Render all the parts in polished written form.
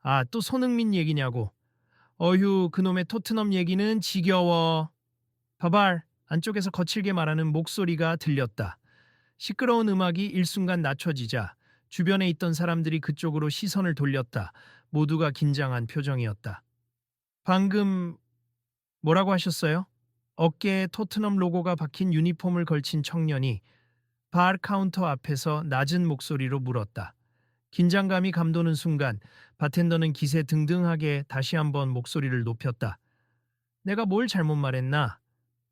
아, 또 손흥민 얘기냐고. 어휴, 그놈의 토트넘 얘기는 지겨워. 바발, 안쪽에서 거칠게 말하는 목소리가 들렸다. 시끄러운 음악이 일순간 낮춰지자 주변에 있던 사람들이 그쪽으로 시선을 돌렸다. 모두가 긴장한 표정이었다. 방금 뭐라고 하셨어요? 어깨에 토트넘 로고가 박힌 유니폼을 걸친 청년이 바 카운터 앞에서 낮은 목소리로 물었다. 긴장감이 감도는 순간 바텐더는 기세 등등하게 다시 한번 목소리를 높였다. 내가 뭘 잘못 말했나?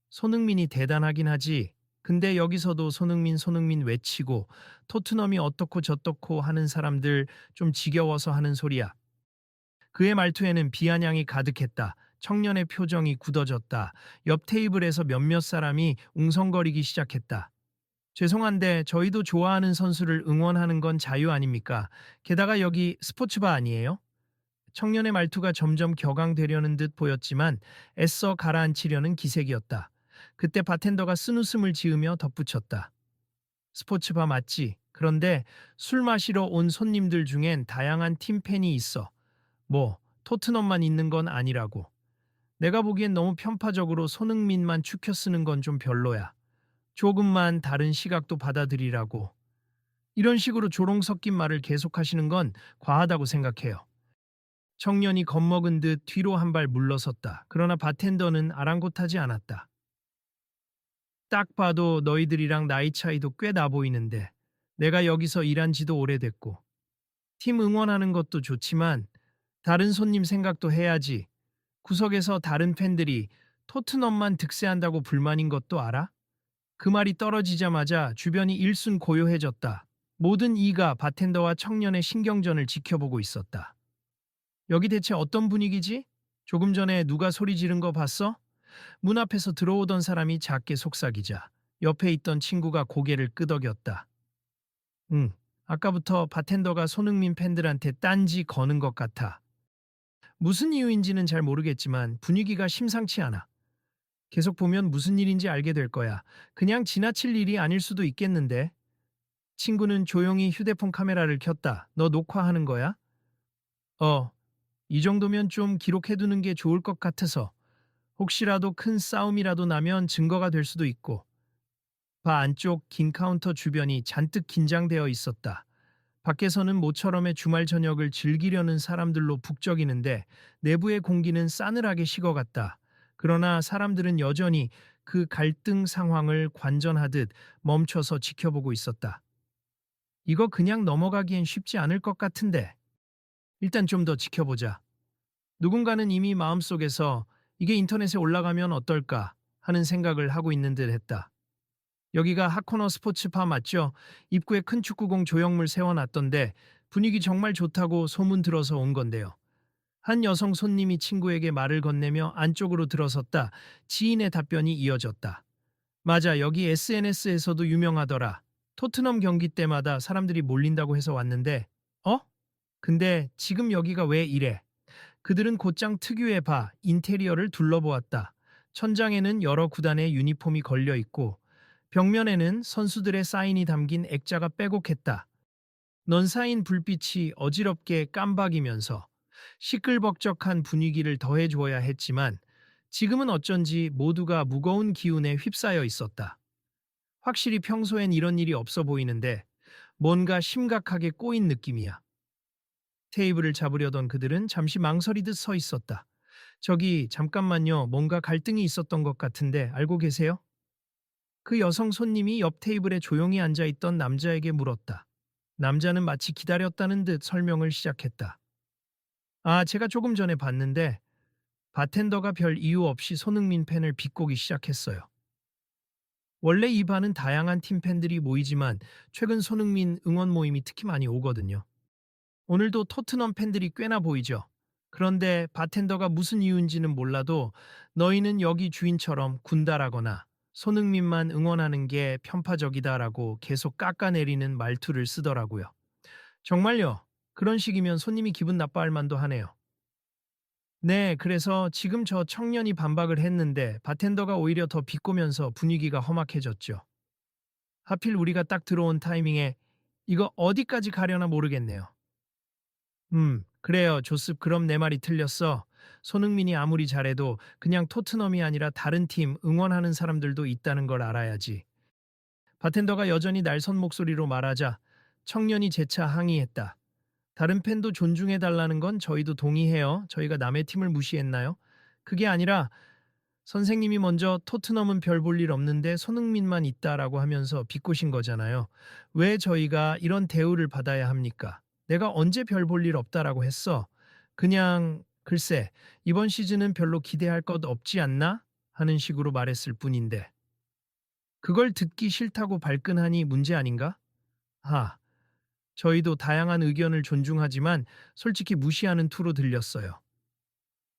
손흥민이 대단하긴 하지. 근데 여기서도 손흥민 외치고 토트넘이 어떻고 저떻고 하는 사람들 좀 지겨워서 하는 소리야. 그의 말투에는 비아냥이 가득했다. 청년의 표정이 굳어졌다. 옆 테이블에서 몇몇 사람이 웅성거리기 시작했다. 죄송한데 저희도 좋아하는 선수를 응원하는 건 자유 아닙니까? 게다가 여기 스포츠바 아니에요? 청년의 말투가 점점 격앙되려는 듯 보였지만 애써 가라앉히려는 기색이었다. 그때 바텐더가 쓴웃음을 지으며 덧붙였다. 스포츠바 맞지? 그런데 술 마시러 온 손님들 중엔 다양한 팀 팬이 있어. 뭐 토트넘만 있는 건 아니라고. 내가 보기엔 너무 편파적으로 손흥민만 추켜 쓰는 건 좀 별로야. 조금만 다른 시각도 받아들이라고. 이런 식으로 조롱 섞인 말을 계속하시는 건 과하다고 생각해요. 청년이 겁먹은 듯 뒤로 한 발 물러섰다. 그러나 바텐더는 아랑곳하지 않았다. 딱 봐도 너희들이랑 나이 차이도 꽤 나 보이는데 내가 여기서 일한 지도 오래됐고 팀 응원하는 것도 좋지만 다른 손님 생각도 해야지. 구석에서 다른 팬들이 토트넘만 득세한다고 불만인 것도 알아? 그 말이 떨어지자마자 주변이 일순 고요해졌다. 모든 이가 바텐더와 청년의 신경전을 지켜보고 있었다. 여기 대체 어떤 분위기지? 조금 전에 누가 소리 지른 거 봤어? 문 앞에서 들어오던 사람이 작게 속삭이자 옆에 있던 친구가 고개를 끄덕였다. 응, 아까부터 바텐더가 손흥민 팬들한테 딴지 거는 것 같아. 무슨 이유인지는 잘 모르겠지만 분위기가 심상치 않아. 계속 보면 무슨 일인지 알게 될 거야. 그냥 지나칠 일이 아닐 수도 있겠는데. 친구는 조용히 휴대폰 카메라를 켰다. 너 녹화하는 거야? 어, 이 정도면 좀 기록해두는 게 좋을 것 같아서. 혹시라도 큰 싸움이라도 나면 증거가 될 수도 있고. 바 안쪽 긴 카운터 주변이 잔뜩 긴장되어 있었다. 밖에서는 모처럼의 주말 저녁을 즐기려는 사람들로 북적이는데 내부의 공기는 싸늘하게 식어갔다. 그러나 사람들은 여전히 그 갈등 상황을 관전하듯 멈춰서 지켜보고 있었다. 이거 그냥 넘어가기엔 쉽지 않을 것 같은데. 일단 좀 더 지켜보자. 누군가는 이미 마음속에서 이게 인터넷에 올라가면 어떨까 하는 생각을 하고 있는 듯 했다. 여기가 하코너 스포츠파 맞죠? 입구에 큰 축구공 조형물 세워놨던데 분위기 정말 좋다고 소문 들어서 온 건데요. 한 여성 손님이 친구에게 말을 건네며 안쪽으로 들어섰다. 지인의 답변이 이어졌다. 맞아, 여기 SNS에서도 유명하더라. 토트넘 경기 때마다 사람들이 몰린다고 해서 왔는데, 어? 근데 지금 여기가 왜 이래? 그들은 곧장 특유의 바, 인테리어를 둘러보았다. 천장에는 여러 구단의 유니폼이 걸려 있고 벽면에는 선수들의 사인이 담긴 액자가 빼곡했다. 넌 사인 불빛이 어지럽게 깜박이면서 시끌벅적한 분위기를 더해주어야 했지만 지금은 어쩐지 모두가 무거운 기운에 휩싸여 있었다. 확실히 평소엔 이런 일이 없어 보이는데 뭔가 심각하게 꼬인 느낌이야. 테이블을 잡으려던 그들은 잠시 망설이듯 서 있었다. 저기 잠깐만요. 뭔가 갈등이 있었던 것 같은데 알고 계세요? 그 여성 손님이 옆 테이블에 조용히 앉아 있던 남자에게 물었다. 남자는 마치 기다렸다는 듯 설명을 시작했다. 아, 제가 조금 전에 봤는데 바텐더가 별 이유 없이 손흥민 팬을 비꼬기 시작했어요. 원래 이 반은 다양한 팀 팬들이 모이지만 최근 손흥민 응원 모임이 특히 많이 오거든요. 오늘도 토트넘 팬들이 꽤나 보이죠. 그런데 바텐더가 무슨 이유인지는 몰라도 너희는 여기 주인처럼 군다라거나 손흥민만 응원하는 게 편파적이다라고 계속 깎아내리는 말투를 쓰더라고요. 정말요? 그런 식이면 손님이 기분 나빠할 만도 하네요. 네, 그래서 지금 저 청년이 반박을 했는데 바텐더가 오히려 더 비꼬면서 분위기가 험악해졌죠. 하필 우리가 딱 들어온 타이밍에 이거 어디까지 가려나 모르겠네요. 그래요, 조습, 그럼 내 말이 틀렸어. 손흥민이 아무리 잘해도 그냥 토트넘이 아니라 다른 팀 응원하는 사람들도 있다는 걸 알아야지. 바텐더가 여전히 날선 목소리로 말하자 청년이 재차 항의했다. 다른 팬도 존중해달라는 건 저희도 동의해요. 저희가 남의 팀을 무시했나요? 그게 아니라 선생님이 먼저 토트넘은 별 볼 일 없는데 손흥민만 있다라고 하면서 비꼬신 거잖아요. 왜 저희가 이런 대우를 받아야 합니까? 내가 언제 별 볼 일 없다라고 했어? 그냥 글쎄 이번 시즌은 별로 기대할 것 없지 않나? 하는 식으로 말했을 뿐인데 그걸 듣기 싫다고 발끈하니 문제 아닌가? 하, 저희도 다양한 의견을 존중하지만 솔직히 무시하는 투로 들렸어요.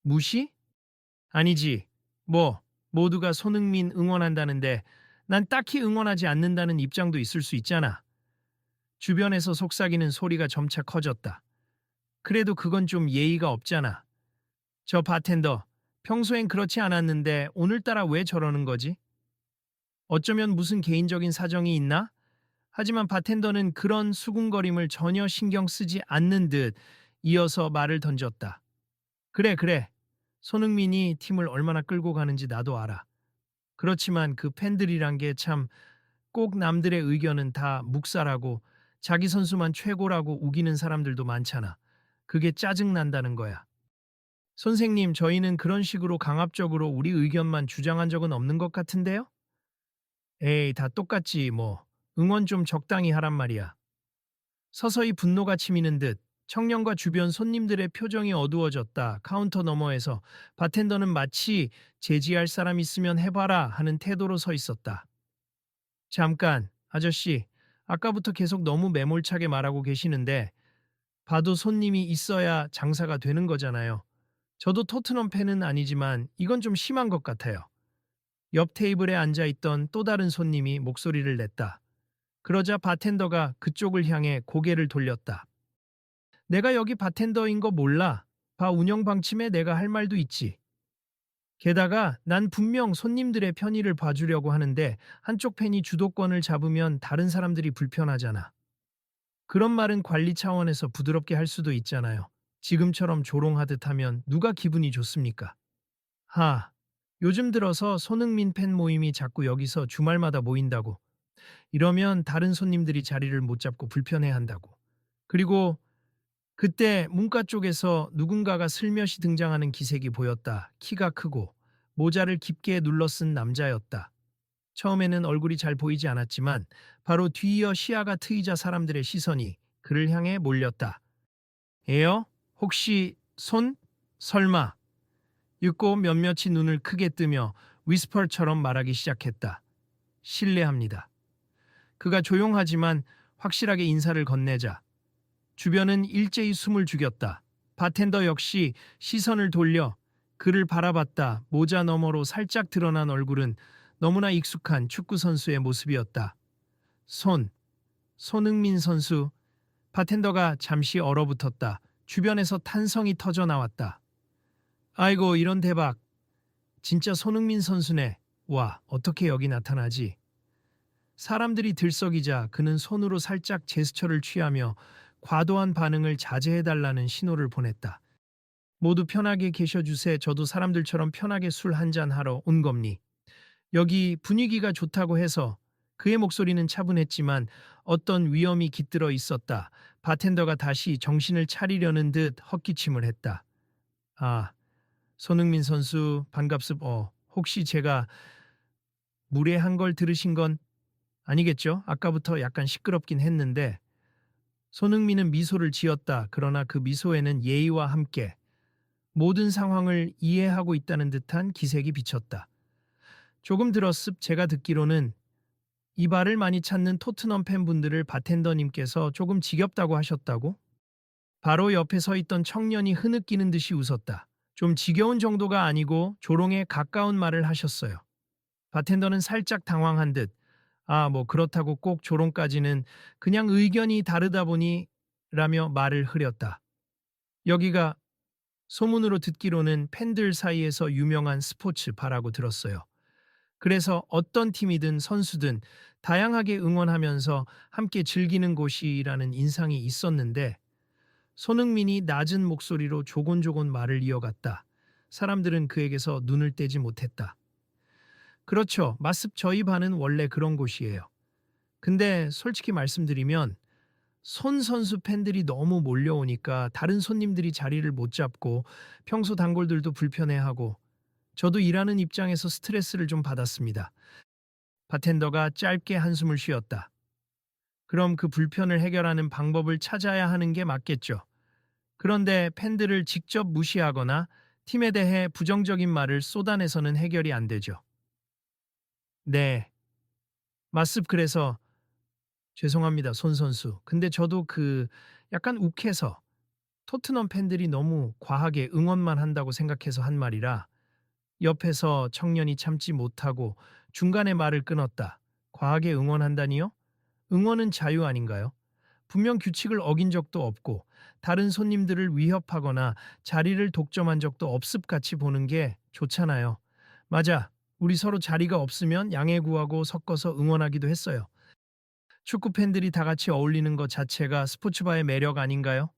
무시? 아니지. 뭐, 모두가 손흥민 응원한다는데 난 딱히 응원하지 않는다는 입장도 있을 수 있잖아. 주변에서 속삭이는 소리가 점차 커졌다. 그래도 그건 좀 예의가 없잖아. 저 바텐더, 평소엔 그렇지 않았는데 오늘따라 왜 저러는 거지? 어쩌면 무슨 개인적인 사정이 있나? 하지만 바텐더는 그런 수군거림을 전혀 신경 쓰지 않는 듯 이어서 말을 던졌다. 그래, 그래. 손흥민이 팀을 얼마나 끌고 가는지 나도 알아. 그렇지만 그 팬들이란 게 참 꼭 남들의 의견은 다 묵살하고 자기 선수만 최고라고 우기는 사람들도 많잖아. 그게 짜증난다는 거야. 선생님, 저희는 그런 식으로 강압적으로 우리 의견만 주장한 적은 없는 것 같은데요? 에이, 다 똑같지 뭐. 응원 좀 적당히 하란 말이야. 서서히 분노가 치미는 듯 청년과 주변 손님들의 표정이 어두워졌다. 카운터 너머에서 바텐더는 마치 제지할 사람 있으면 해봐라 하는 태도로 서 있었다. 잠깐, 아저씨. 아까부터 계속 너무 매몰차게 말하고 계시는데 봐도 손님이 있어야 장사가 되는 거잖아요. 저도 토트넘 팬은 아니지만 이건 좀 심한 것 같아요. 옆 테이블에 앉아있던 또 다른 손님이 목소리를 냈다. 그러자 바텐더가 그쪽을 향해 고개를 돌렸다. 내가 여기 바텐더인 거 몰라. 바 운영 방침에 내가 할 말도 있지. 게다가 난 분명 손님들의 편의를 봐주려고 하는데 한쪽 팬이 주도권을 잡으면 다른 사람들이 불편하잖아. 그런 말은 관리 차원에서 부드럽게 할 수도 있잖아요. 지금처럼 조롱하듯 하면 누가 기분이 좋습니까? 하, 요즘 들어서 손흥민 팬 모임이 자꾸 여기서 주말마다 모인다고. 이러면 다른 손님들이 자리를 못 잡고 불편해한다고. 그리고 그때 문가 쪽에서 누군가가 슬며시 등장하는 기색이 보였다. 키가 크고 모자를 깊게 눌러 쓴 남자였다. 처음에는 얼굴이 잘 보이지 않았지만 바로 뒤이어 시야가 트이자 사람들의 시선이 그를 향해 몰렸다. 에요? 혹시 손? 설마? 읽고 몇몇이 눈을 크게 뜨며 위스퍼처럼 말하기 시작했다. 실례합니다. 그가 조용하지만 확실하게 인사를 건네자 주변은 일제히 숨을 죽였다. 바텐더 역시 시선을 돌려 그를 바라봤다. 모자 너머로 살짝 드러난 얼굴은 너무나 익숙한 축구 선수의 모습이었다. 손흥민 선수. 바텐더가 잠시 얼어붙었다. 주변에서 탄성이 터져 나왔다. 아이고, 이런 대박. 진짜 손흥민 선수네. 와, 어떻게 여기 나타나지? 사람들이 들썩이자 그는 손으로 살짝 제스처를 취하며 과도한 반응을 자제해달라는 신호를 보냈다. 모두 편하게 계셔주세. 저도 사람들처럼 편하게 술 한잔 하러 온 겁니. 여기 분위기가 좋다고 해서. 그의 목소리는 차분했지만 어떤 위험이 깃들어 있었다. 바텐더가 다시 정신을 차리려는 듯 헛기침을 했다. 아, 손흥민 선수 혹시 제가 무례한 걸 들으신 건 아니겠죠? 아까부터 약간 시끄럽긴 했는데. 손흥민은 미소를 지었다. 그러나 그 미소에는 예의와 함께 모든 상황을 이해하고 있다는 듯한 기색이 비쳤다. 조금 들었습. 제가 듣기로는 이 발을 많이 찾는 토트넘 팬분들을 바텐더님께서 조금 지겹다고 하셨다고? 바로 옆에 서 있던 청년이 흐느끼는 듯이 웃었다. 좀 지겨운 정도가 아니고 조롱에 가까운 말을 하셨어요. 바텐더는 살짝 당황한 듯 뭐 그렇다고 꼭 조롱까지는 그냥 의견이 다르다 보니 라며 말을 흐렸다. 여기가 소문으로 듣기로는 팬들 사이에서 유명한 스포츠 바라고 들었어요. 그래서 어떤 팀이든 선수든 다양하게 응원하면서 함께 즐기는 곳이라는 인상이 있었는데 손흥민이 낮은 목소리로 조곤조곤 말을 이어갔다. 사람들은 그에게서 눈을 떼지 못했다. 그렇죠. 마습 저희 반은 원래 그런 곳이에요. 근데 솔직히 말씀드리면 손 선수 팬들이 너무 몰려오니까 다른 손님들이 자리를 못 잡고 평소 단골들도 불편해하고 저도 일하는 입장에서 스트레스를 좀 받았습니다. 바텐더가 짧게 한숨을 쉬었다. 그럼 그 불편을 해결하는 방법을 찾아야 하는 게 맞겠죠. 그런데 팬들을 직접 무시하거나 팀에 대해 부정적인 말을 쏟아내서는 해결이 안 되죠. 네, 맞습 그래서 죄송합니다, 손 선수. 근데 저도 약간 욱해서 토트넘 팬들이 너무 과하게 응원만 한다고 생각해서 한 말이라 옆에서 청년이 참지 못하고 중간에 말을 끊었다. 과하게 응원한다니요? 응원은 자유 아닌가요? 분명 규칙을 어긴 적도 없고 다른 손님들을 위협하거나 자리를 독점한 적도 없습같이 보는 게 좋잖아요. 맞아. 우리 서로 자리가 없으면 양해 구하고 섞어서 응원하기도 했어요. 축구 팬들이 다 같이 어울리는 것 자체가 스포츠바의 매력 아닌가요?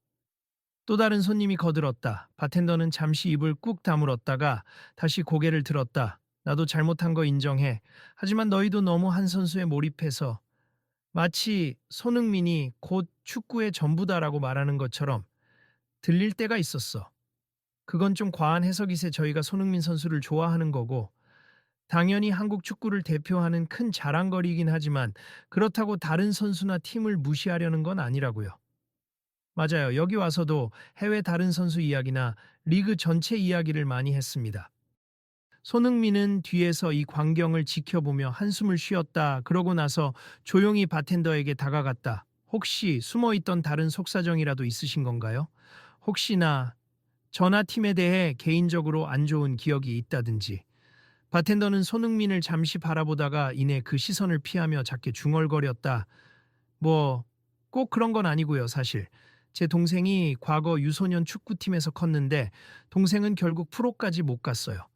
또 다른 손님이 거들었다. 바텐더는 잠시 입을 꾹 다물었다가 다시 고개를 들었다. 나도 잘못한 거 인정해. 하지만 너희도 너무 한 선수에 몰입해서 마치 손흥민이 곧 축구의 전부다라고 말하는 것처럼 들릴 때가 있었어. 그건 좀 과한 해석이세. 저희가 손흥민 선수를 좋아하는 거고 당연히 한국 축구를 대표하는 큰 자랑거리이긴 하지만 그렇다고 다른 선수나 팀을 무시하려는 건 아니라고요. 맞아요. 여기 와서도 해외 다른 선수 이야기나 리그 전체 이야기를 많이 했습니다. 손흥민은 뒤에서 이 광경을 지켜보며 한숨을 쉬었다. 그러고 나서 조용히 바텐더에게 다가갔다. 혹시 숨어있던 다른 속사정이라도 있으신 건가요? 혹시나 저나 팀에 대해 개인적으로 안 좋은 기억이 있다든지. 바텐더는 손흥민을 잠시 바라보다가 이내 그 시선을 피하며 작게 중얼거렸다. 뭐, 꼭 그런 건 아니고요, 사실. 제 동생이 과거 유소년 축구팀에서 컸는데 동생은 결국 프로까지 못 갔어요.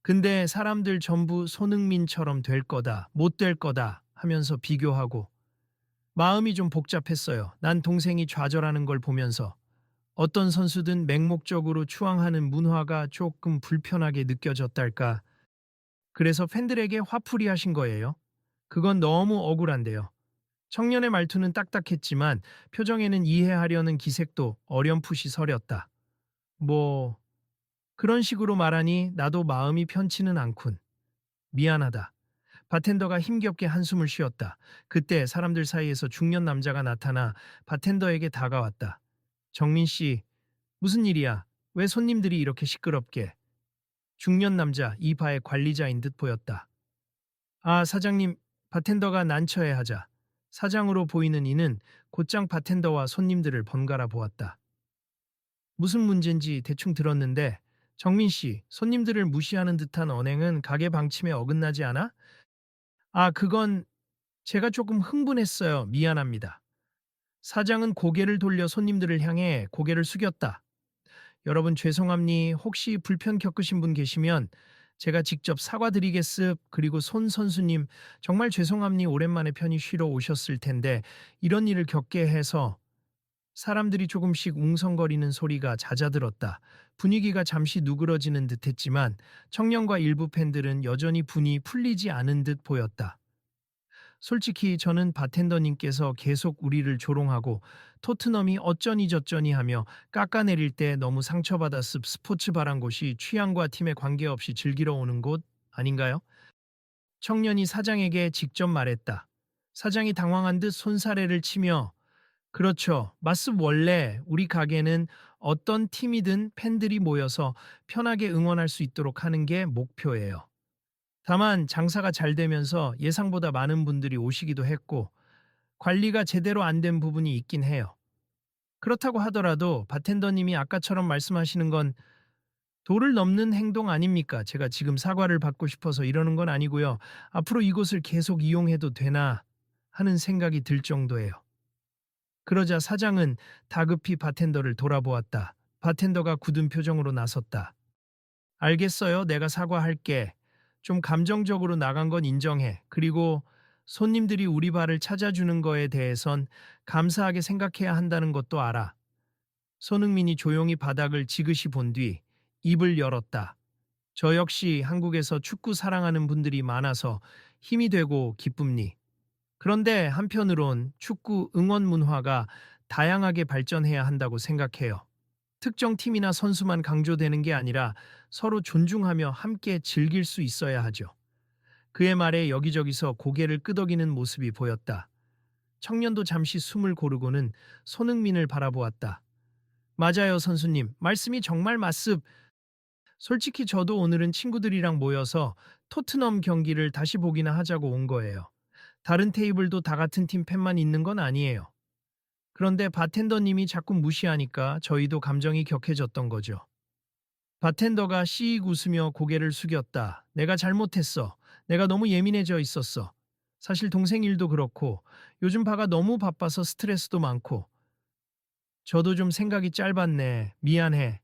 근데 사람들 전부 손흥민처럼 될 거다, 못 될 거다 하면서 비교하고 마음이 좀 복잡했어요. 난 동생이 좌절하는 걸 보면서 어떤 선수든 맹목적으로 추앙하는 문화가 조금 불편하게 느껴졌달까. 그래서 팬들에게 화풀이 하신 거예요. 그건 너무 억울한데요. 청년의 말투는 딱딱했지만 표정에는 이해하려는 기색도 어렴풋이 서렸다. 뭐, 그런 식으로 말하니 나도 마음이 편치는 않군. 미안하다. 바텐더가 힘겹게 한숨을 쉬었다. 그때 사람들 사이에서 중년 남자가 나타나 바텐더에게 다가왔다. 정민 씨, 무슨 일이야? 왜 손님들이 이렇게 시끄럽게? 중년 남자 이 바의 관리자인 듯 보였다. 아, 사장님, 바텐더가 난처해하자. 사장으로 보이는 이는 곧장 바텐더와 손님들을 번갈아 보았다. 무슨 문제인지 대충 들었는데 정민 씨, 손님들을 무시하는 듯한 언행은 가게 방침에 어긋나지 않아? 아, 그건 제가 조금 흥분했어요. 미안합니다. 사장은 고개를 돌려 손님들을 향해 고개를 숙였다. 여러분 죄송합니. 혹시 불편 겪으신 분 계시면 제가 직접 사과드리겠습. 그리고 손 선수님 정말 죄송합니. 오랜만에 편히 쉬러 오셨을 텐데 이런 일을 겪게 해서 사람들이 조금씩 웅성거리는 소리가 잦아들었다. 분위기가 잠시 누그러지는 듯했지만 청년과 일부 팬들은 여전히 분이 풀리지 않은 듯 보였다. 솔직히 저는 바텐더님께서 계속 우리를 조롱하고 토트넘이 어쩌니 저쩌니 하며 깎아내릴 때 너무 상처받았습. 스포츠바란 곳이 취향과 팀에 관계없이 즐기러 오는 곳 아닌가요? 청년이 사장에게 직접 말했다. 사장이 당황한 듯 손사래를 치며 그렇죠. 맞습. 원래 우리 가게는 어떤 팀이든 팬들이 모여서 편하게 응원할 수 있도록 하는 게 목표예요. 다만 장사가 잘 되면서 예상보다 많은 분들이 오시기도 했고 관리가 제대로 안 된 부분이 있긴 해요. 그렇다고 하더라도 바텐더님이 아까처럼 말씀하시는 건 도를 넘는 행동 아닙니까? 제가 지금 사과를 받고 싶어서 이러는 건 아니고요. 앞으로 이곳을 계속 이용해도 되나 하는 생각이 들 정도예요. 그러자 사장은 다급히 바텐더를 돌아보았다. 바텐더가 굳은 표정으로 나섰다. 알겠어요. 내가 사과할게. 좀 감정적으로 나간 건 인정해. 그리고 손님들이 우리 바를 찾아주는 거에 대해선 감사하게 생각해야 한다는 것도 알아. 손흥민이 조용히 바닥을 지그시 본 뒤 입을 열었다. 저 역시 한국에서 축구 사랑하는 분들이 많아서 힘이 되고 기쁩니. 그런데 한편으론 축구 응원 문화가 다양하게 발전해야 한다고 생각해요. 특정 팀이나 선수만 강조되는 게 아니라 서로 존중하며 함께 즐길 수 있어야 하죠. 그의 말에 여기저기서 고개를 끄덕이는 모습이 보였다. 청년도 잠시 숨을 고르고는 손흥민을 바라보았다. 맞아요, 선수님. 말씀이 정말 맞습. 솔직히 저도 오늘은 친구들이랑 모여서 토트넘 경기를 다시 보기나 하자고 온 거예요. 다른 테이블도 다 같은 팀 팬만 있는 건 아니에요. 그런데 바텐더님이 자꾸 무시하니까 저희도 감정이 격해졌던 거죠. 바텐더가 씩 웃으며 고개를 숙였다. 내가 잘못했어. 내가 너무 예민해져 있었어. 사실 동생 일도 그렇고 요즘 바가 너무 바빠서 스트레스도 많고 저도 좀 생각이 짧았네. 미안해.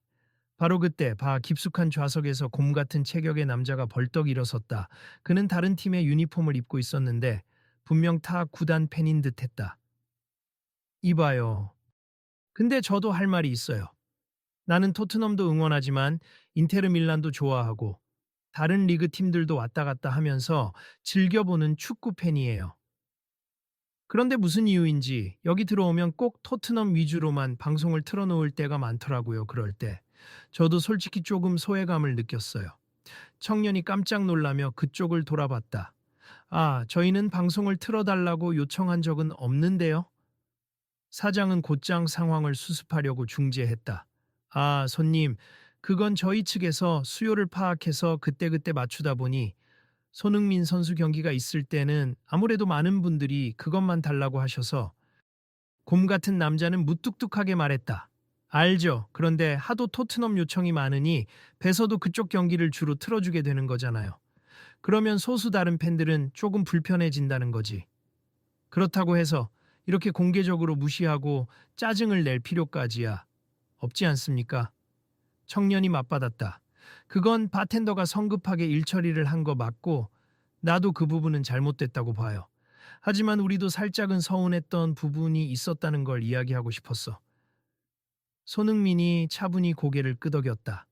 바로 그때 바 깊숙한 좌석에서 곰 같은 체격의 남자가 벌떡 일어섰다. 그는 다른 팀의 유니폼을 입고 있었는데 분명 타 구단 팬인 듯했다. 이봐요. 근데 저도 할 말이 있어요. 나는 토트넘도 응원하지만 인테르 밀란도 좋아하고 다른 리그 팀들도 왔다 갔다 하면서 즐겨보는 축구 팬이에요. 그런데 무슨 이유인지 여기 들어오면 꼭 토트넘 위주로만 방송을 틀어놓을 때가 많더라고요. 그럴 때. 저도 솔직히 조금 소외감을 느꼈어요. 청년이 깜짝 놀라며 그쪽을 돌아봤다. 아, 저희는 방송을 틀어달라고 요청한 적은 없는데요. 사장은 곧장 상황을 수습하려고 중재했다. 아, 손님, 그건 저희 측에서 수요를 파악해서 그때그때 맞추다 보니 손흥민 선수 경기가 있을 때는 아무래도 많은 분들이 그것만 달라고 하셔서 곰 같은 남자는 무뚝뚝하게 말했다. 알죠. 그런데 하도 토트넘 요청이 많으니 배서도 그쪽 경기를 주로 틀어주게 되는 거잖아요. 그러면 소수 다른 팬들은 조금 불편해진다는 거지. 그렇다고 해서 이렇게 공개적으로 무시하고 짜증을 낼 필요까지야 없지 않습니까? 청년이 맞받았다. 그건 바텐더가 성급하게 일처리를 한 거 맞고 나도 그 부분은 잘못됐다고 봐요. 하지만 우리도 살짝은 서운했던 부분이 있었다는 걸 이야기하고 싶었어. 손흥민이 차분히 고개를 끄덕였다.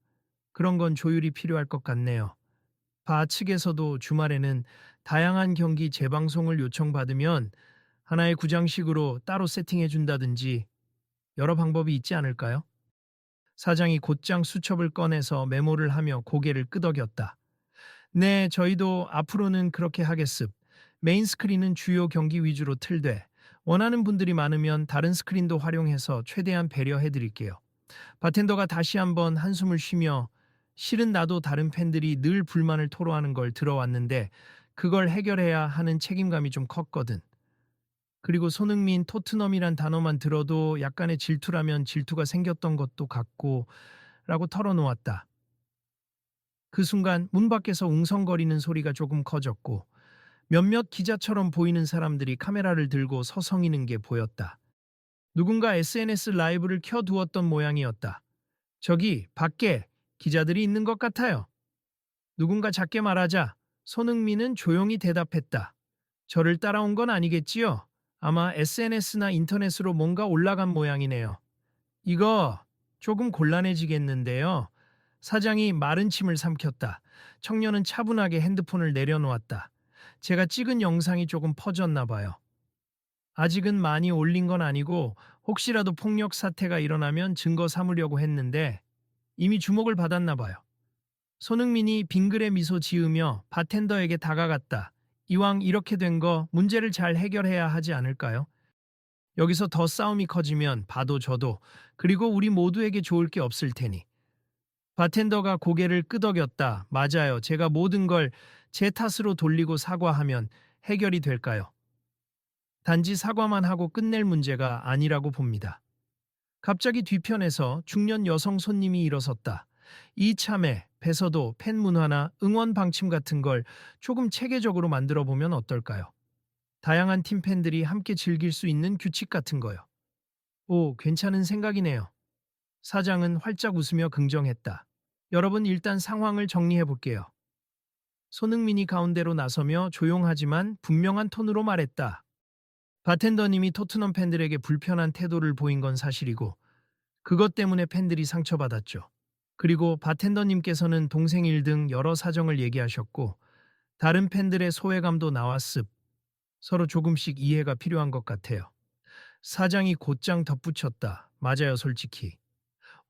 그런 건 조율이 필요할 것 같네요. 바 측에서도 주말에는 다양한 경기 재방송을 요청받으면 하나의 구장식으로 따로 세팅해준다든지 여러 방법이 있지 않을까요? 사장이 곧장 수첩을 꺼내서 메모를 하며 고개를 끄덕였다. 네, 저희도 앞으로는 그렇게 하겠습. 메인 스크린은 주요 경기 위주로 틀되 원하는 분들이 많으면 다른 스크린도 활용해서 최대한 배려해드릴게요. 바텐더가 다시 한번 한숨을 쉬며 실은 나도 다른 팬들이 늘 불만을 토로하는 걸 들어왔는데 그걸 해결해야 하는 책임감이 좀 컸거든. 그리고 손흥민 토트넘이란 단어만 들어도 약간의 질투라면 질투가 생겼던 것도 같고 라고 털어놓았다. 그 순간 문 밖에서 웅성거리는 소리가 조금 커졌고 몇몇 기자처럼 보이는 사람들이 카메라를 들고 서성이는 게 보였다. 누군가 SNS 라이브를 켜두었던 모양이었다. 저기 밖에 기자들이 있는 것 같아요. 누군가 작게 말하자 손흥민은 조용히 대답했다. 저를 따라온 건 아니겠지요? 아마 SNS나 인터넷으로 뭔가 올라간 모양이네요. 이거 조금 곤란해지겠는데요. 사장이 마른 침을 삼켰다. 청년은 차분하게 핸드폰을 내려놓았다. 제가 찍은 영상이 조금 퍼졌나 봐요. 아직은 많이 올린 건 아니고 혹시라도 폭력 사태가 일어나면 증거 삼으려고 했는데 이미 주목을 받았나 봐요. 손흥민이 빙그레 미소 지으며 바텐더에게 다가갔다. 이왕 이렇게 된 거 문제를 잘 해결해야 하지 않을까요? 여기서 더 싸움이 커지면 봐도 저도 그리고 우리 모두에게 좋을 게 없을 테니. 바텐더가 고개를 끄덕였다. 맞아요. 제가 모든 걸 제 탓으로 돌리고 사과하면 해결이 될까요? 단지 사과만 하고 끝낼 문제가 아니라고 봅니다. 갑자기 뒤편에서 중년 여성 손님이 일어섰다. 이참에 배서도 팬 문화나 응원 방침 같은 걸 조금 체계적으로 만들어 보면 어떨까요? 다양한 팀 팬들이 함께 즐길 수 있는 규칙 같은 거요. 오, 괜찮은 생각이네요. 사장은 활짝 웃으며 긍정했다. 여러분 일단 상황을 정리해 볼게요. 손흥민이 가운데로 나서며 조용하지만 분명한 톤으로 말했다. 바텐더님이 토트넘 팬들에게 불편한 태도를 보인 건 사실이고 그것 때문에 팬들이 상처받았죠. 그리고 바텐더님께서는 동생 일 등 여러 사정을 얘기하셨고 다른 팬들의 소외감도 나왔습. 서로 조금씩 이해가 필요한 것 같아요. 사장이 곧장 덧붙였다. 맞아요, 솔직히.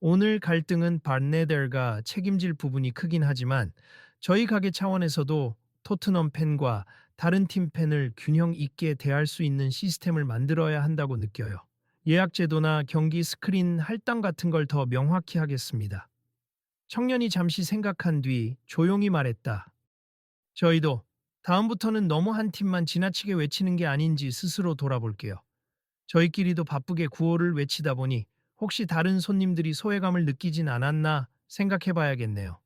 오늘 갈등은 발네델가 책임질 부분이 크긴 하지만 저희 가게 차원에서도 토트넘 팬과 다른 팀 팬을 균형 있게 대할 수 있는 시스템을 만들어야 한다고 느껴요. 예약 제도나 경기 스크린 할당 같은 걸 더 명확히 하겠습니다. 청년이 잠시 생각한 뒤 조용히 말했다. 저희도 다음부터는 너무 한 팀만 지나치게 외치는 게 아닌지 스스로 돌아볼게요. 저희끼리도 바쁘게 구호를 외치다 보니 혹시 다른 손님들이 소외감을 느끼진 않았나 생각해 봐야겠네요.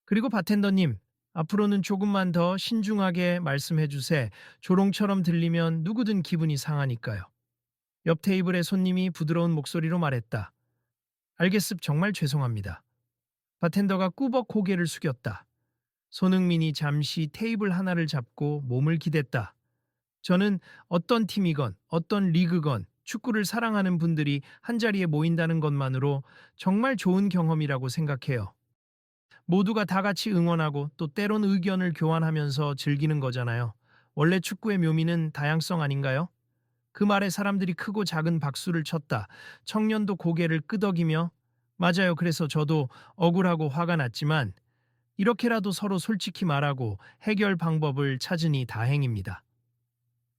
그리고 바텐더님, 앞으로는 조금만 더 신중하게 말씀해 주세. 조롱처럼 들리면 누구든 기분이 상하니까요. 옆 테이블의 손님이 부드러운 목소리로 말했다. 알겠습, 정말 죄송합니다. 바텐더가 꾸벅 고개를 숙였다. 손흥민이 잠시 테이블 하나를 잡고 몸을 기댔다. 저는 어떤 팀이건 어떤 리그건 축구를 사랑하는 분들이 한자리에 모인다는 것만으로 정말 좋은 경험이라고 생각해요. 모두가 다 같이 응원하고 또 때론 의견을 교환하면서 즐기는 거잖아요. 원래 축구의 묘미는 다양성 아닌가요? 그 말에 사람들이 크고 작은 박수를 쳤다. 청년도 고개를 끄덕이며 맞아요. 그래서 저도 억울하고 화가 났지만 이렇게라도 서로 솔직히 말하고 해결 방법을 찾으니 다행입니다.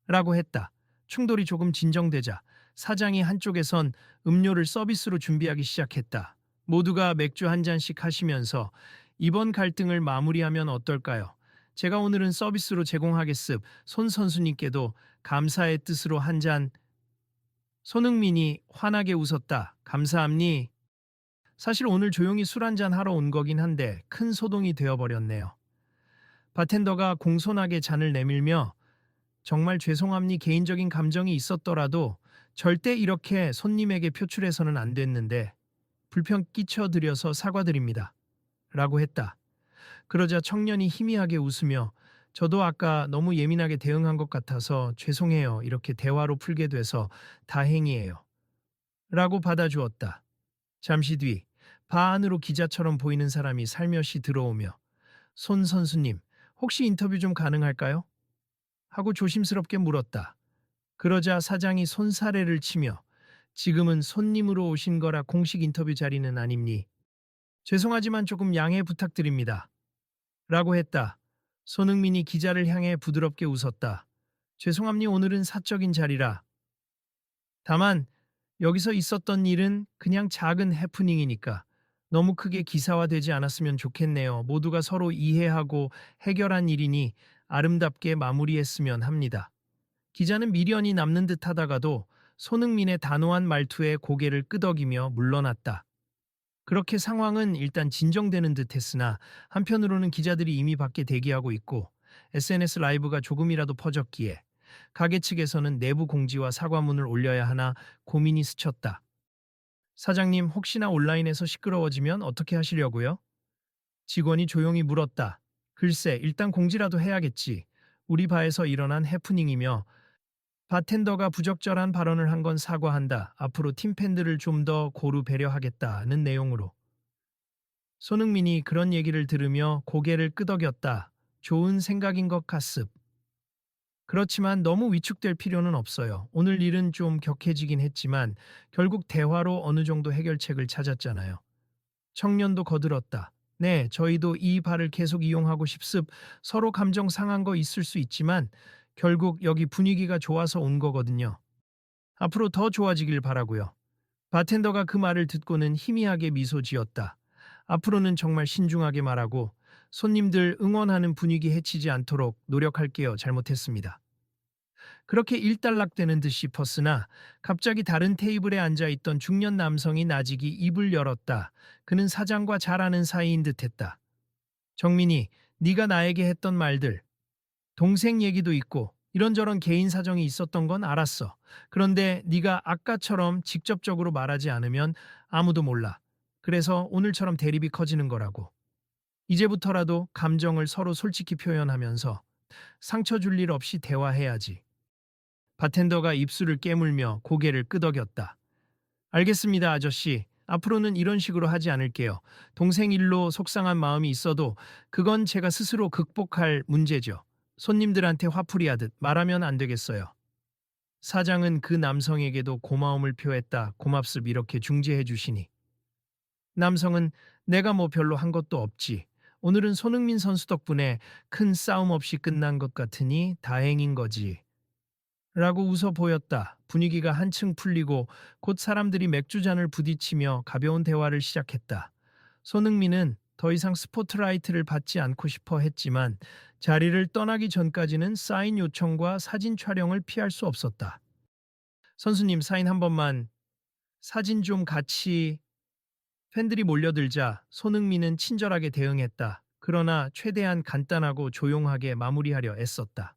라고 했다. 충돌이 조금 진정되자 사장이 한쪽에선 음료를 서비스로 준비하기 시작했다. 모두가 맥주 한 잔씩 하시면서 이번 갈등을 마무리하면 어떨까요? 제가 오늘은 서비스로 제공하겠습. 손 선수님께도 감사의 뜻으로 한 잔. 손흥민이 환하게 웃었다. 감사합니. 사실 오늘 조용히 술 한잔 하러 온 거긴 한데 큰 소동이 되어버렸네요. 바텐더가 공손하게 잔을 내밀며 정말 죄송합니. 개인적인 감정이 있었더라도 절대 이렇게 손님에게 표출해서는 안 됐는데 불편 끼쳐드려서 사과드립니다. 라고 했다. 그러자 청년이 희미하게 웃으며 저도 아까 너무 예민하게 대응한 것 같아서 죄송해요. 이렇게 대화로 풀게 돼서 다행이에요. 라고 받아주었다. 잠시 뒤 바 안으로 기자처럼 보이는 사람이 살며시 들어오며 손 선수님, 혹시 인터뷰 좀 가능할까요? 하고 조심스럽게 물었다. 그러자 사장이 손사래를 치며 지금은 손님으로 오신 거라 공식 인터뷰 자리는 아닙니. 죄송하지만 조금 양해 부탁드립니다. 라고 했다. 손흥민이 기자를 향해 부드럽게 웃었다. 죄송합니. 오늘은 사적인 자리라. 다만 여기서 있었던 일은 그냥 작은 해프닝이니까 너무 크게 기사화되지 않았으면 좋겠네요. 모두가 서로 이해하고 해결한 일이니 아름답게 마무리했으면 합니다. 기자는 미련이 남는 듯 하다가도 손흥민의 단호한 말투에 고개를 끄덕이며 물러났다. 그렇게 상황은 일단 진정되는 듯 했으나 한편으로는 기자들이 이미 밖에 대기하고 있고 SNS 라이브가 조금이라도 퍼졌기에 가게 측에서는 내부 공지와 사과문을 올려야 하나 고민이 스쳤다. 사장님, 혹시나 온라인에서 시끄러워지면 어떻게 하시려고요? 직원이 조용히 물었다. 글쎄, 일단 공지라도 해야겠지. 우리 바에서 일어난 해프닝이며 바텐더가 부적절한 발언을 한 건 사과한다. 앞으로 팀 팬들을 좀 더 고루 배려하겠다는 내용으로. 손흥민이 그런 얘기를 들으며 고개를 끄덕였다. 좋은 생각인 것 같습. 그렇지만 너무 위축될 필요는 없어요. 오늘 일은 좀 격해지긴 했지만 결국 대화로 어느 정도 해결책을 찾았잖아요. 청년도 거들었다. 네, 저희도 이 발을 계속 이용하고 싶습. 서로 감정 상한 거 있을 수 있지만 결국 여기 분위기가 좋아서 온 거거든요. 앞으로 더 좋아지길 바라고요. 바텐더가 그 말을 듣고는 희미하게 미소 지었다. 앞으로는 정말 신중하게 말하고 손님들 응원하는 분위기 해치지 않도록 노력할게요. 잘못했습니다. 그렇게 일단락되는 듯 싶었으나 갑자기 다른 테이블에 앉아있던 중년 남성이 나직이 입을 열었다. 그는 사장과 잘 아는 사이인 듯했다. 정민이, 네가 나에게 했던 말들, 동생 얘기도 있고 이런저런 개인 사정이 있었던 건 알았어. 그런데 네가 아까처럼 직접적으로 말하지 않으면 아무도 몰라. 그래서 오늘처럼 대립이 커지는 거라고. 이제부터라도 감정을 서로 솔직히 표현하면서 상처 줄 일 없이 대화해야지. 바텐더가 입술을 깨물며 고개를 끄덕였다. 알겠습니다, 아저씨. 앞으로는 이런 식으로 하지 않을게요. 동생 일로 속상한 마음이 있어도 그건 제가 스스로 극복할 문제죠. 손님들한테 화풀이 하듯 말하면 안 되겠어요. 사장은 그 남성에게도 고마움을 표했다. 고맙습 이렇게 중재해 주시니. 남성은 내가 뭐 별로 한 것도 없지. 오늘은 손흥민 선수 덕분에 큰 싸움 없이 끝난 것 같으니 다행인 거지. 라고 웃어 보였다. 분위기가 한층 풀리고 곧 사람들이 맥주잔을 부딪히며 가벼운 대화를 시작했다. 손흥민은 더 이상 스포트라이트를 받지 않고 싶어 했지만 자리를 떠나기 전까지는 사인 요청과 사진 촬영을 피할 수 없었다. 선수님 사인 한 번만, 사진 좀 같이. 팬들이 몰려들자 손흥민은 친절하게 대응했다. 그러나 최대한 간단하고 조용하게 마무리하려 애썼다.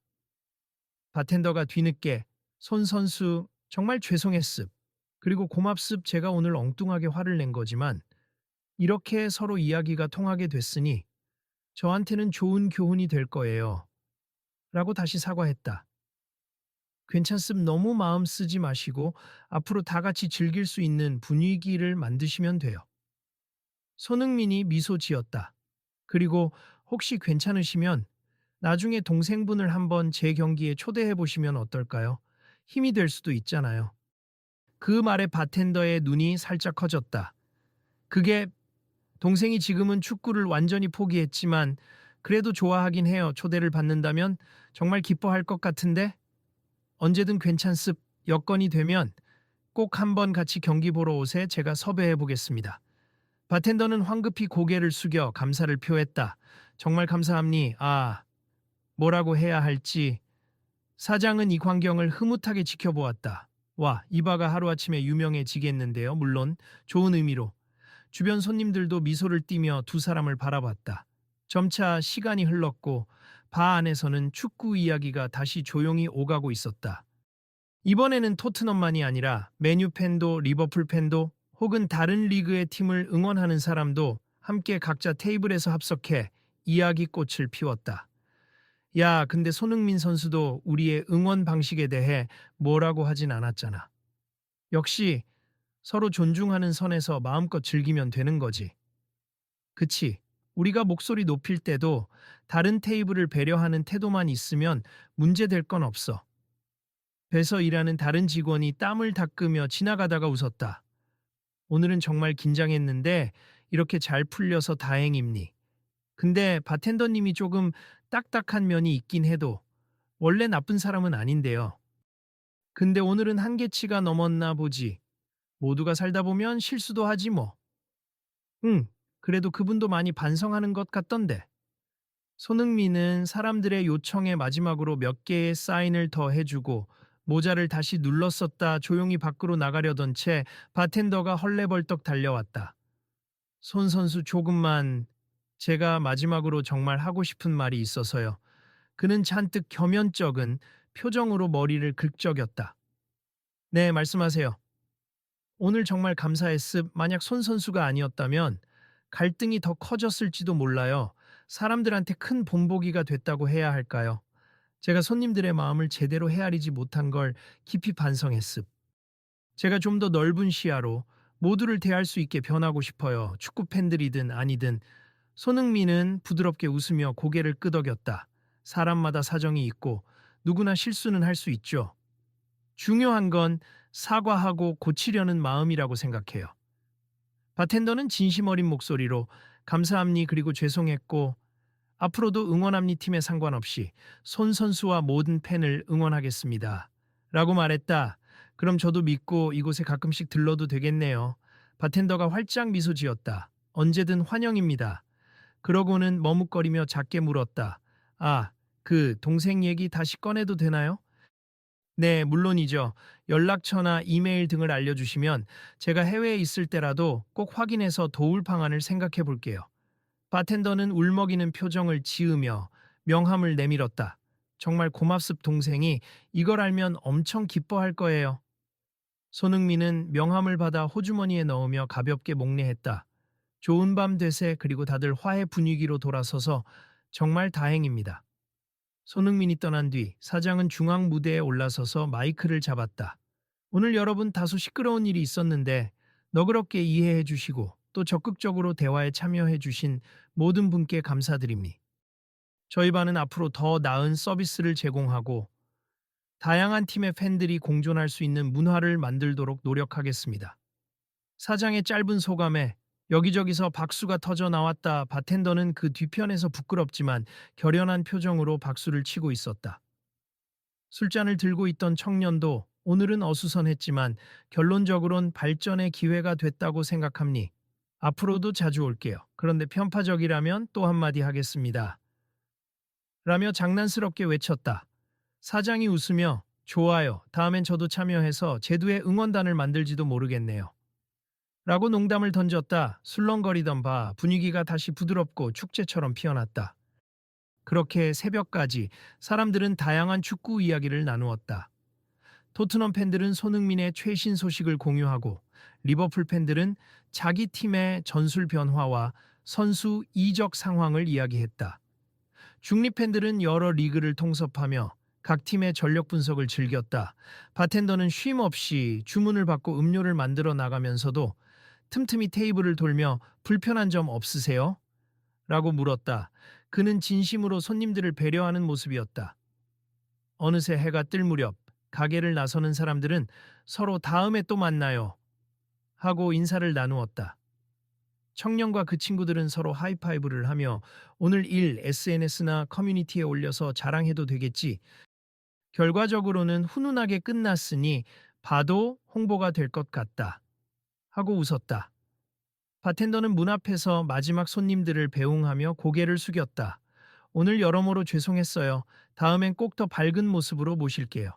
바텐더가 뒤늦게 손 선수 정말 죄송했습. 그리고 고맙습 제가 오늘 엉뚱하게 화를 낸 거지만 이렇게 서로 이야기가 통하게 됐으니 저한테는 좋은 교훈이 될 거예요. 라고 다시 사과했다. 괜찮습 너무 마음 쓰지 마시고 앞으로 다 같이 즐길 수 있는 분위기를 만드시면 돼요. 손흥민이 미소 지었다. 그리고 혹시 괜찮으시면 나중에 동생분을 한번 제 경기에 초대해 보시면 어떨까요? 힘이 될 수도 있잖아요. 그 말에 바텐더의 눈이 살짝 커졌다. 그게 동생이 지금은 축구를 완전히 포기했지만 그래도 좋아하긴 해요. 초대를 받는다면 정말 기뻐할 것 같은데 언제든 괜찮습. 여건이 되면 꼭 한번 같이 경기 보러 오세 제가 섭외해 보겠습니다. 바텐더는 황급히 고개를 숙여 감사를 표했다. 정말 감사합니. 뭐라고 해야 할지. 사장은 이 광경을 흐뭇하게 지켜보았다. 와, 이바가 하루아침에 유명해지겠는데요. 물론 좋은 의미로. 주변 손님들도 미소를 띠며 두 사람을 바라봤다. 점차 시간이 흘렀고 바 안에서는 축구 이야기가 다시 조용히 오가고 있었다. 이번에는 토트넘만이 아니라 메뉴 팬도 리버풀 팬도 혹은 다른 리그의 팀을 응원하는 사람도 함께 각자 테이블에서 합석해 이야기꽃을 피웠다. 야, 근데 손흥민 선수도 우리의 응원 방식에 대해 뭐라고 하진 않았잖아. 역시 서로 존중하는 선에서 마음껏 즐기면 되는 거지. 그치? 우리가 목소리 높일 때도 다른 테이블을 배려하는 태도만 있으면 문제될 건 없어. 배서 일하는 다른 직원이 땀을 닦으며 지나가다가 웃었다. 오늘은 정말 긴장했는데 이렇게 잘 풀려서 다행입니. 근데 바텐더님이 조금 딱딱한 면이 있긴 해도 원래 나쁜 사람은 아닌데요. 근데 오늘은 한계치가 넘었나 보지. 모두가 살다 보면 실수도 하지 뭐. 응, 그래도 그분도 많이 반성하는 것 같던데. 손흥민은 사람들의 요청에 마지막으로 몇 개의 사인을 더 해주고 모자를 다시 눌렀었다 조용히 밖으로 나가려던 채 바텐더가 헐레벌떡 달려왔다. 손 선수 조금만 제가 마지막으로 정말 하고 싶은 말이 있어서요. 그는 잔뜩 겸연쩍은 표정으로 머리를 긁적였다. 네, 말씀하세요. 오늘 정말 감사했습. 만약 손 선수가 아니었다면 갈등이 더 커졌을지도 몰라요. 사람들한테 큰 본보기가 됐다고 해야 할까요? 제가 손님들의 마음을 제대로 헤아리지 못한 걸 깊이 반성했습. 제가 좀 더 넓은 시야로 모두를 대할 수 있게 변하고 싶어요. 축구 팬들이든 아니든. 손흥민은 부드럽게 웃으며 고개를 끄덕였다. 사람마다 사정이 있고 누구나 실수는 할 수 있죠. 중요한 건 사과하고 고치려는 마음이라고 생각해요. 바텐더는 진심 어린 목소리로 감사합니 그리고 죄송했고 앞으로도 응원합니 팀에 상관없이 손 선수와 모든 팬을 응원하겠습니다. 라고 말했다. 그럼 저도 믿고 이곳에 가끔씩 들러도 되겠네요. 바텐더가 활짝 미소 지었다. 언제든 환영입니다. 그러고는 머뭇거리며 작게 물었다. 그 동생 얘기 다시 꺼내도 되나요? 네, 물론이죠. 연락처나 이메일 등을 알려주시면 제가 해외에 있을 때라도 꼭 확인해서 도울 방안을 생각해 볼게요. 바텐더는 울먹이는 표정을 지으며 명함을 내밀었다. 정말 고맙습 동생이 이걸 알면 엄청 기뻐할 거예요. 손흥민은 명함을 받아 호주머니에 넣으며 가볍게 목례했다. 좋은 밤 되세 그리고 다들 화해 분위기로 돌아서서 정말 다행입니다. 손흥민이 떠난 뒤 사장은 중앙 무대에 올라서서 마이크를 잡았다. 오늘 여러분 다소 시끄러운 일이 있었는데 너그럽게 이해해 주시고 또 적극적으로 대화에 참여해 주신 모든 분께 감사드립니다. 저희 반은 앞으로 더 나은 서비스를 제공하고 다양한 팀의 팬들이 공존할 수 있는 문화를 만들도록 노력하겠습니다. 사장의 짧은 소감에 여기저기서 박수가 터져 나왔다. 바텐더는 그 뒤편에서 부끄럽지만 결연한 표정으로 박수를 치고 있었다. 술잔을 들고 있던 청년도 오늘은 어수선했지만 결론적으론 발전의 기회가 됐다고 생각합니. 앞으로도 자주 올게요. 그런데 편파적이라면 또 한마디 하겠습니다. 라며 장난스럽게 외쳤다. 사장이 웃으며 좋아요. 다음엔 저도 참여해서 제도의 응원단을 만들지도 모르겠네요. 라고 농담을 던졌다. 술렁거리던 바 분위기가 다시 부드럽고 축제처럼 피어났다. 그렇게 새벽까지 사람들은 다양한 축구 이야기를 나누었다. 토트넘 팬들은 손흥민의 최신 소식을 공유하고 리버풀 팬들은 자기 팀의 전술 변화와 선수 이적 상황을 이야기했다. 중립 팬들은 여러 리그를 통섭하며 각 팀의 전력 분석을 즐겼다. 바텐더는 쉼 없이 주문을 받고 음료를 만들어 나가면서도 틈틈이 테이블을 돌며 불편한 점 없으세요? 라고 물었다. 그는 진심으로 손님들을 배려하는 모습이었다. 어느새 해가 뜰 무렵 가게를 나서는 사람들은 서로 다음에 또 만나요 하고 인사를 나누었다. 청년과 그 친구들은 서로 하이파이브를 하며 오늘 일 SNS나 커뮤니티에 올려서 자랑해도 되겠지. 결과적으로는 훈훈하게 끝났으니 봐도 홍보가 될 것 같다. 하고 웃었다. 바텐더는 문 앞에서 마지막 손님들을 배웅하며 고개를 숙였다. 오늘 여러모로 죄송했어요. 다음엔 꼭 더 밝은 모습으로 모실게요.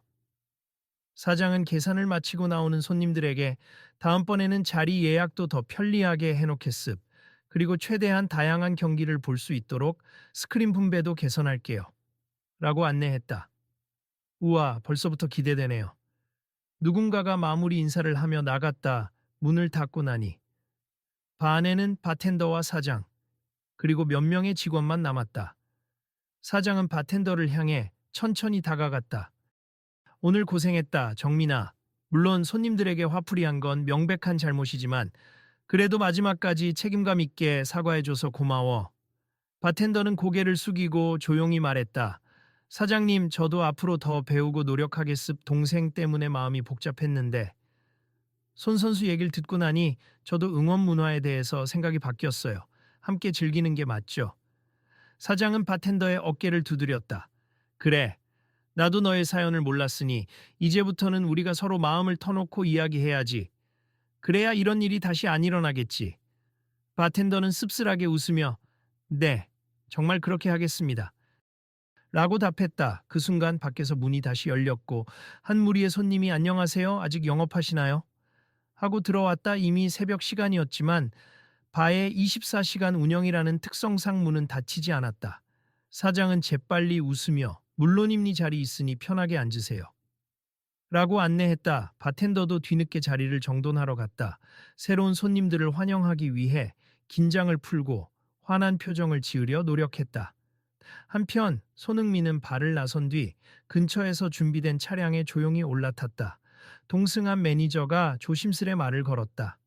사장은 계산을 마치고 나오는 손님들에게 다음번에는 자리 예약도 더 편리하게 해놓겠습. 그리고 최대한 다양한 경기를 볼 수 있도록 스크린 분배도 개선할게요. 라고 안내했다. 우와, 벌써부터 기대되네요. 누군가가 마무리 인사를 하며 나갔다. 문을 닫고 나니 바 안에는 바텐더와 사장, 그리고 몇 명의 직원만 남았다. 사장은 바텐더를 향해 천천히 다가갔다. 오늘 고생했다, 정민아. 물론 손님들에게 화풀이한 건 명백한 잘못이지만 그래도 마지막까지 책임감 있게 사과해줘서 고마워. 바텐더는 고개를 숙이고 조용히 말했다. 사장님, 저도 앞으로 더 배우고 노력하겠습. 동생 때문에 마음이 복잡했는데. 손 선수 얘기를 듣고 나니 저도 응원 문화에 대해서 생각이 바뀌었어요. 함께 즐기는 게 맞죠. 사장은 바텐더의 어깨를 두드렸다. 그래, 나도 너의 사연을 몰랐으니 이제부터는 우리가 서로 마음을 터놓고 이야기해야지. 그래야 이런 일이 다시 안 일어나겠지. 바텐더는 씁쓸하게 웃으며 네, 정말 그렇게 하겠습니다. 라고 답했다. 그 순간 밖에서 문이 다시 열렸고 한 무리의 손님이 안녕하세요. 아직 영업하시나요? 하고 들어왔다. 이미 새벽 시간이었지만 바의 24시간 운영이라는 특성상 문은 닫히지 않았다. 사장은 재빨리 웃으며 물론입니 자리 있으니 편하게 앉으세요. 라고 안내했다. 바텐더도 뒤늦게 자리를 정돈하러 갔다. 새로운 손님들을 환영하기 위해 긴장을 풀고 환한 표정을 지으려 노력했다. 한편 손흥민은 발을 나선 뒤 근처에서 준비된 차량에 조용히 올라탔다. 동승한 매니저가 조심스레 말을 걸었다.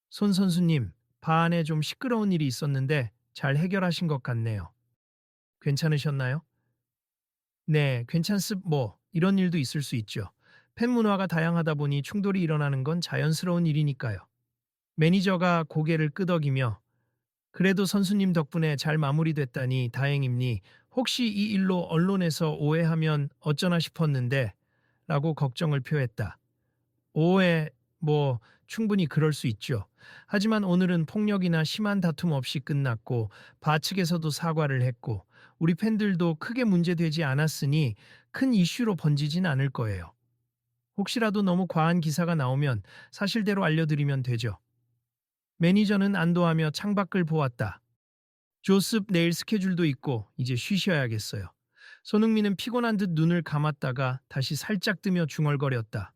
손 선수님, 바 안에 좀 시끄러운 일이 있었는데 잘 해결하신 것 같네요. 괜찮으셨나요? 네, 괜찮습. 이런 일도 있을 수 있죠. 팬 문화가 다양하다 보니 충돌이 일어나는 건 자연스러운 일이니까요. 매니저가 고개를 끄덕이며 그래도 선수님 덕분에 잘 마무리됐다니 다행입니. 혹시 이 일로 언론에서 오해하면 어쩌나 싶었는데 라고 걱정을 표했다. 오해, 충분히 그럴 수 있죠. 하지만 오늘은 폭력이나 심한 다툼 없이 끝났고 바 측에서도 사과를 했고 우리 팬들도 크게 문제되지 않았으니 큰 이슈로 번지진 않을 거예요. 혹시라도 너무 과한 기사가 나오면 사실대로 알려드리면 되죠. 매니저는 안도하며 창밖을 보았다. 조습 내일 스케줄도 있고 이제 쉬셔야겠어요. 손흥민은 피곤한 듯 눈을 감았다가 다시 살짝 뜨며 중얼거렸다.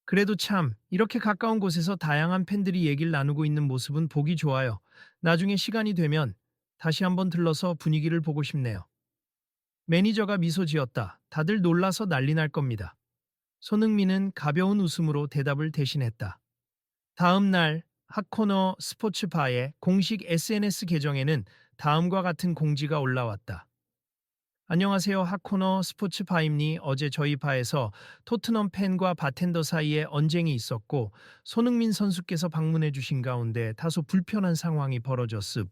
그래도 참 이렇게 가까운 곳에서 다양한 팬들이 얘기를 나누고 있는 모습은 보기 좋아요. 나중에 시간이 되면 다시 한번 들러서 분위기를 보고 싶네요. 매니저가 미소 지었다. 다들 놀라서 난리 날 겁니다. 손흥민은 가벼운 웃음으로 대답을 대신했다. 다음 날 핫코너 스포츠바의 공식 SNS 계정에는 다음과 같은 공지가 올라왔다. 안녕하세요. 핫코너 스포츠바입니. 어제 저희 바에서 토트넘 팬과 바텐더 사이에 언쟁이 있었고 손흥민 선수께서 방문해 주신 가운데 다소 불편한 상황이 벌어졌습.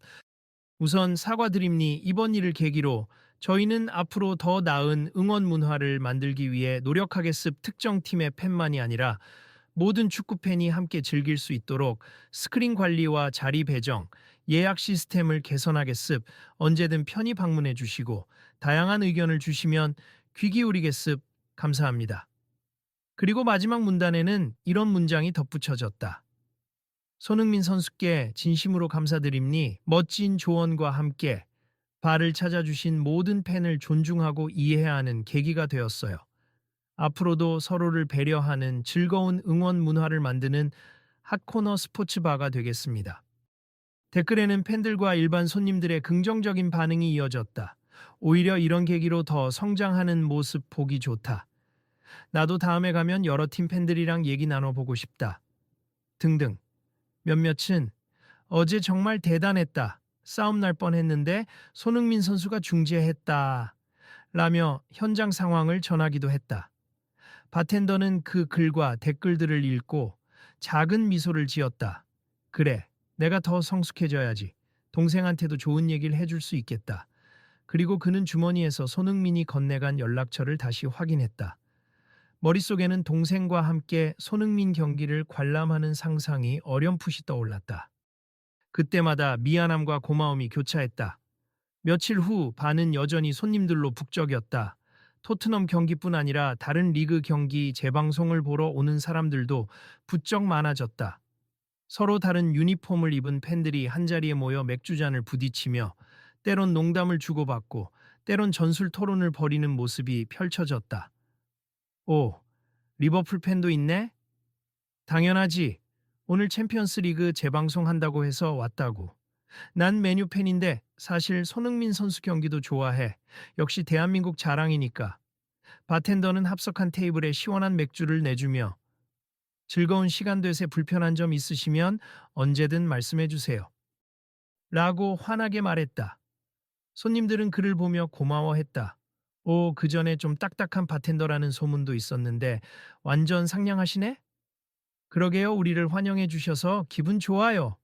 우선 사과드립니. 이번 일을 계기로 저희는 앞으로 더 나은 응원 문화를 만들기 위해 노력하겠습. 특정 팀의 팬만이 아니라 모든 축구 팬이 함께 즐길 수 있도록 스크린 관리와 자리 배정, 예약 시스템을 개선하겠습. 언제든 편히 방문해 주시고 다양한 의견을 주시면 귀 기울이겠습. 감사합니다. 그리고 마지막 문단에는 이런 문장이 덧붙여졌다. 손흥민 선수께 진심으로 감사드립니. 멋진 조언과 함께 바를 찾아주신 모든 팬을 존중하고 이해해야 하는 계기가 되었어요. 앞으로도 서로를 배려하는 즐거운 응원 문화를 만드는 핫코너 스포츠바가 되겠습니다. 댓글에는 팬들과 일반 손님들의 긍정적인 반응이 이어졌다. 오히려 이런 계기로 더 성장하는 모습 보기 좋다. 나도 다음에 가면 여러 팀 팬들이랑 얘기 나눠보고 싶다. 등등. 몇몇은 어제 정말 대단했다. 싸움 날 뻔했는데 손흥민 선수가 중재했다. 라며 현장 상황을 전하기도 했다. 바텐더는 그 글과 댓글들을 읽고 작은 미소를 지었다. 그래, 내가 더 성숙해져야지. 동생한테도 좋은 얘기를 해줄 수 있겠다. 그리고 그는 주머니에서 손흥민이 건네간 연락처를 다시 확인했다. 머릿속에는 동생과 함께 손흥민 경기를 관람하는 상상이 어렴풋이 떠올랐다. 그때마다 미안함과 고마움이 교차했다. 며칠 후 반은 여전히 손님들로 북적였다. 토트넘 경기뿐 아니라 다른 리그 경기 재방송을 보러 오는 사람들도 부쩍 많아졌다. 서로 다른 유니폼을 입은 팬들이 한자리에 모여 맥주잔을 부딪히며 때론 농담을 주고받고 때론 전술 토론을 벌이는 모습이 펼쳐졌다. 오, 리버풀 팬도 있네? 당연하지. 오늘 챔피언스 리그 재방송한다고 해서 왔다고. 난 메뉴 팬인데 사실 손흥민 선수 경기도 좋아해. 역시 대한민국 자랑이니까. 바텐더는 합석한 테이블에 시원한 맥주를 내주며 즐거운 시간 되세 불편한 점 있으시면 언제든 말씀해 주세요. 라고 환하게 말했다. 손님들은 그를 보며 고마워했다. 오, 그 전에 좀 딱딱한 바텐더라는 소문도 있었는데 완전 상냥하시네? 그러게요, 우리를 환영해 주셔서 기분 좋아요.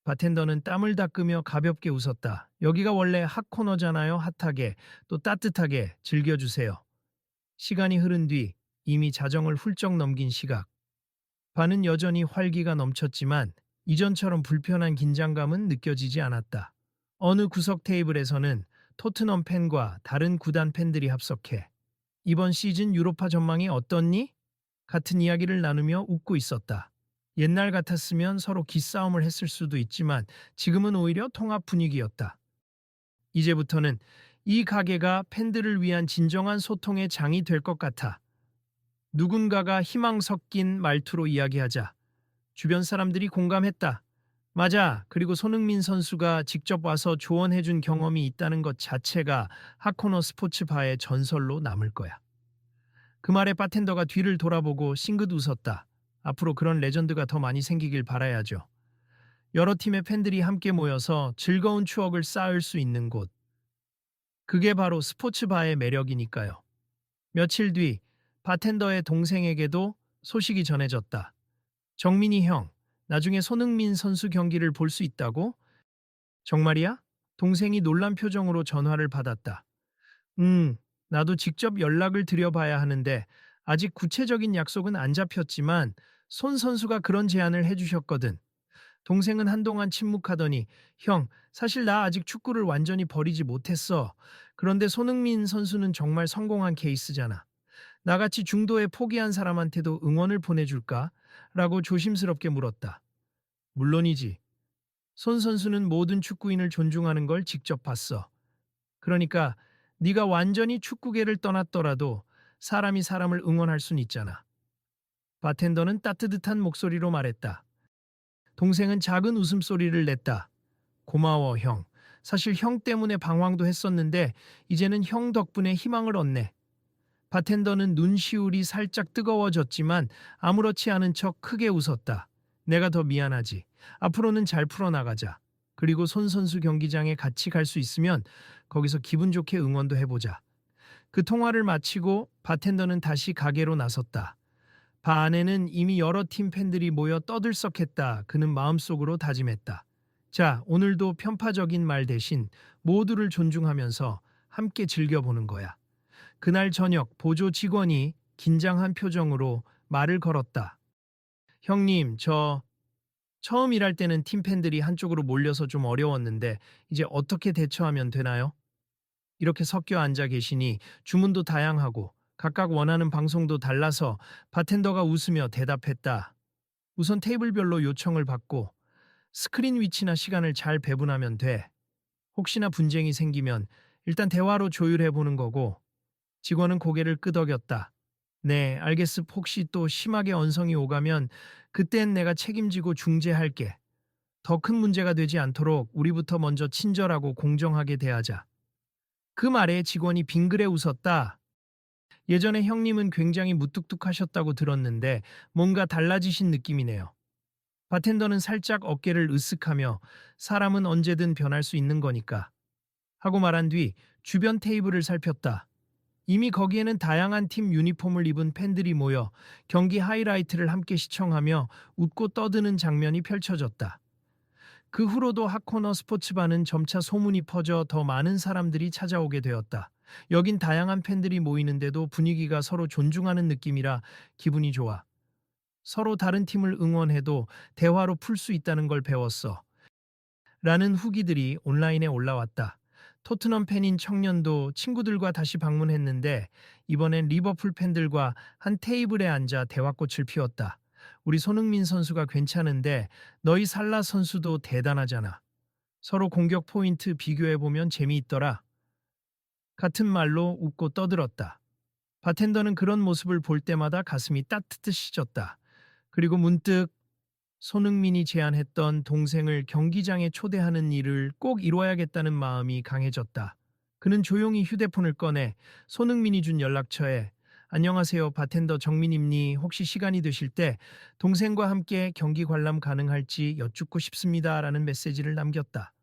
바텐더는 땀을 닦으며 가볍게 웃었다. 여기가 원래 핫코너잖아요. 핫하게, 또 따뜻하게 즐겨주세요. 시간이 흐른 뒤 이미 자정을 훌쩍 넘긴 시각. 반은 여전히 활기가 넘쳤지만 이전처럼 불편한 긴장감은 느껴지지 않았다. 어느 구석 테이블에서는 토트넘 팬과 다른 구단 팬들이 합석해 이번 시즌 유로파 전망이 어떻니? 같은 이야기를 나누며 웃고 있었다. 옛날 같았으면 서로 기싸움을 했을 수도 있지만 지금은 오히려 통합 분위기였다. 이제부터는 이 가게가 팬들을 위한 진정한 소통의 장이 될 것 같아. 누군가가 희망 섞인 말투로 이야기하자 주변 사람들이 공감했다. 맞아. 그리고 손흥민 선수가 직접 와서 조언해준 경험이 있다는 것 자체가 핫코너 스포츠바의 전설로 남을 거야. 그 말에 바텐더가 뒤를 돌아보고 싱긋 웃었다. 앞으로 그런 레전드가 더 많이 생기길 바라야죠. 여러 팀의 팬들이 함께 모여서 즐거운 추억을 쌓을 수 있는 곳. 그게 바로 스포츠바의 매력이니까요. 며칠 뒤 바텐더의 동생에게도 소식이 전해졌다. 정민이 형, 나중에 손흥민 선수 경기를 볼 수 있다고? 정말이야? 동생이 놀란 표정으로 전화를 받았다. 나도 직접 연락을 드려봐야 하는데 아직 구체적인 약속은 안 잡혔지만 손 선수가 그런 제안을 해주셨거든. 동생은 한동안 침묵하더니 형, 사실 나 아직 축구를 완전히 버리지 못했어. 그런데 손흥민 선수는 정말 성공한 케이스잖아. 나같이 중도에 포기한 사람한테도 응원을 보내줄까? 라고 조심스럽게 물었다. 물론이지. 손 선수는 모든 축구인을 존중하는 걸 직접 봤어. 그러니까 네가 완전히 축구계를 떠났더라도 사람이 사람을 응원할 순 있잖아. 바텐더는 따뜻한 목소리로 말했다. 동생은 작은 웃음소리를 냈다. 고마워, 형. 사실 형 때문에 방황도 했었는데 이제는 형 덕분에 희망을 얻네. 바텐더는 눈시울이 살짝 뜨거워졌지만 아무렇지 않은 척 크게 웃었다. 내가 더 미안하지. 앞으로는 잘 풀어나가자. 그리고 손 선수 경기장에 같이 갈 수 있으면 거기서 기분 좋게 응원도 해보자. 그 통화를 마치고 바텐더는 다시 가게로 나섰다. 바 안에는 이미 여러 팀 팬들이 모여 떠들썩했다. 그는 마음속으로 다짐했다. 자, 오늘도 편파적인 말 대신 모두를 존중하면서 함께 즐겨보는 거야. 그날 저녁 보조 직원이 긴장한 표정으로 말을 걸었다. 형님, 저 처음 일할 때는 팀 팬들이 한쪽으로 몰려서 좀 어려웠는데 이제 어떻게 대처하면 되나요? 이렇게 섞여 앉아 계시니 주문도 다양하고 각각 원하는 방송도 달라서 바텐더가 웃으며 대답했다. 우선 테이블별로 요청을 받고 스크린 위치나 시간을 잘 배분하면 돼. 혹시나 분쟁이 생기면 일단 대화로 조율해 보는 거고. 직원은 고개를 끄덕였다. 네, 알겠습. 혹시 또 심하게 언성이 오가면 그땐 내가 책임지고 중재할게. 더 큰 문제가 되지 않도록 우리부터 먼저 친절하고 공정하게 대하자. 그 말에 직원이 빙그레 웃었다. 예전에 형님은 굉장히 무뚝뚝하셨다고 들었는데 뭔가 달라지신 느낌이네요. 바텐더는 살짝 어깨를 으쓱하며 사람은 언제든 변할 수 있는 거니까 하고 말한 뒤 주변 테이블을 살폈다. 이미 거기에는 다양한 팀 유니폼을 입은 팬들이 모여 경기 하이라이트를 함께 시청하며 웃고 떠드는 장면이 펼쳐졌다. 그 후로도 핫코너 스포츠바는 점차 소문이 퍼져 더 많은 사람들이 찾아오게 되었다. 여긴 다양한 팬들이 모이는데도 분위기가 서로 존중하는 느낌이라 기분이 좋아. 서로 다른 팀을 응원해도 대화로 풀 수 있다는 걸 배웠어. 라는 후기들이 온라인에 올라왔다. 토트넘 팬인 청년도 친구들과 다시 방문했는데 이번엔 리버풀 팬들과 한 테이블에 앉아 대화꽃을 피웠다. 우리 손흥민 선수가 괜찮은데 너희 살라 선수도 대단하잖아. 서로 공격 포인트 비교해보면 재미있더라. 같은 말로 웃고 떠들었다. 바텐더는 그런 모습을 볼 때마다 가슴이 따뜻해지졌다. 그리고 문득 손흥민이 제안했던 동생을 경기장에 초대하는 일을 꼭 이뤄야겠다는 마음이 강해졌다. 그는 조용히 휴대폰을 꺼내 손흥민이 준 연락처에 안녕하세요 바텐더 정민입니 혹시 시간이 되실 때 동생과 함께 경기 관람 가능할지 여쭙고 싶습니다 라는 메시지를 남겼다.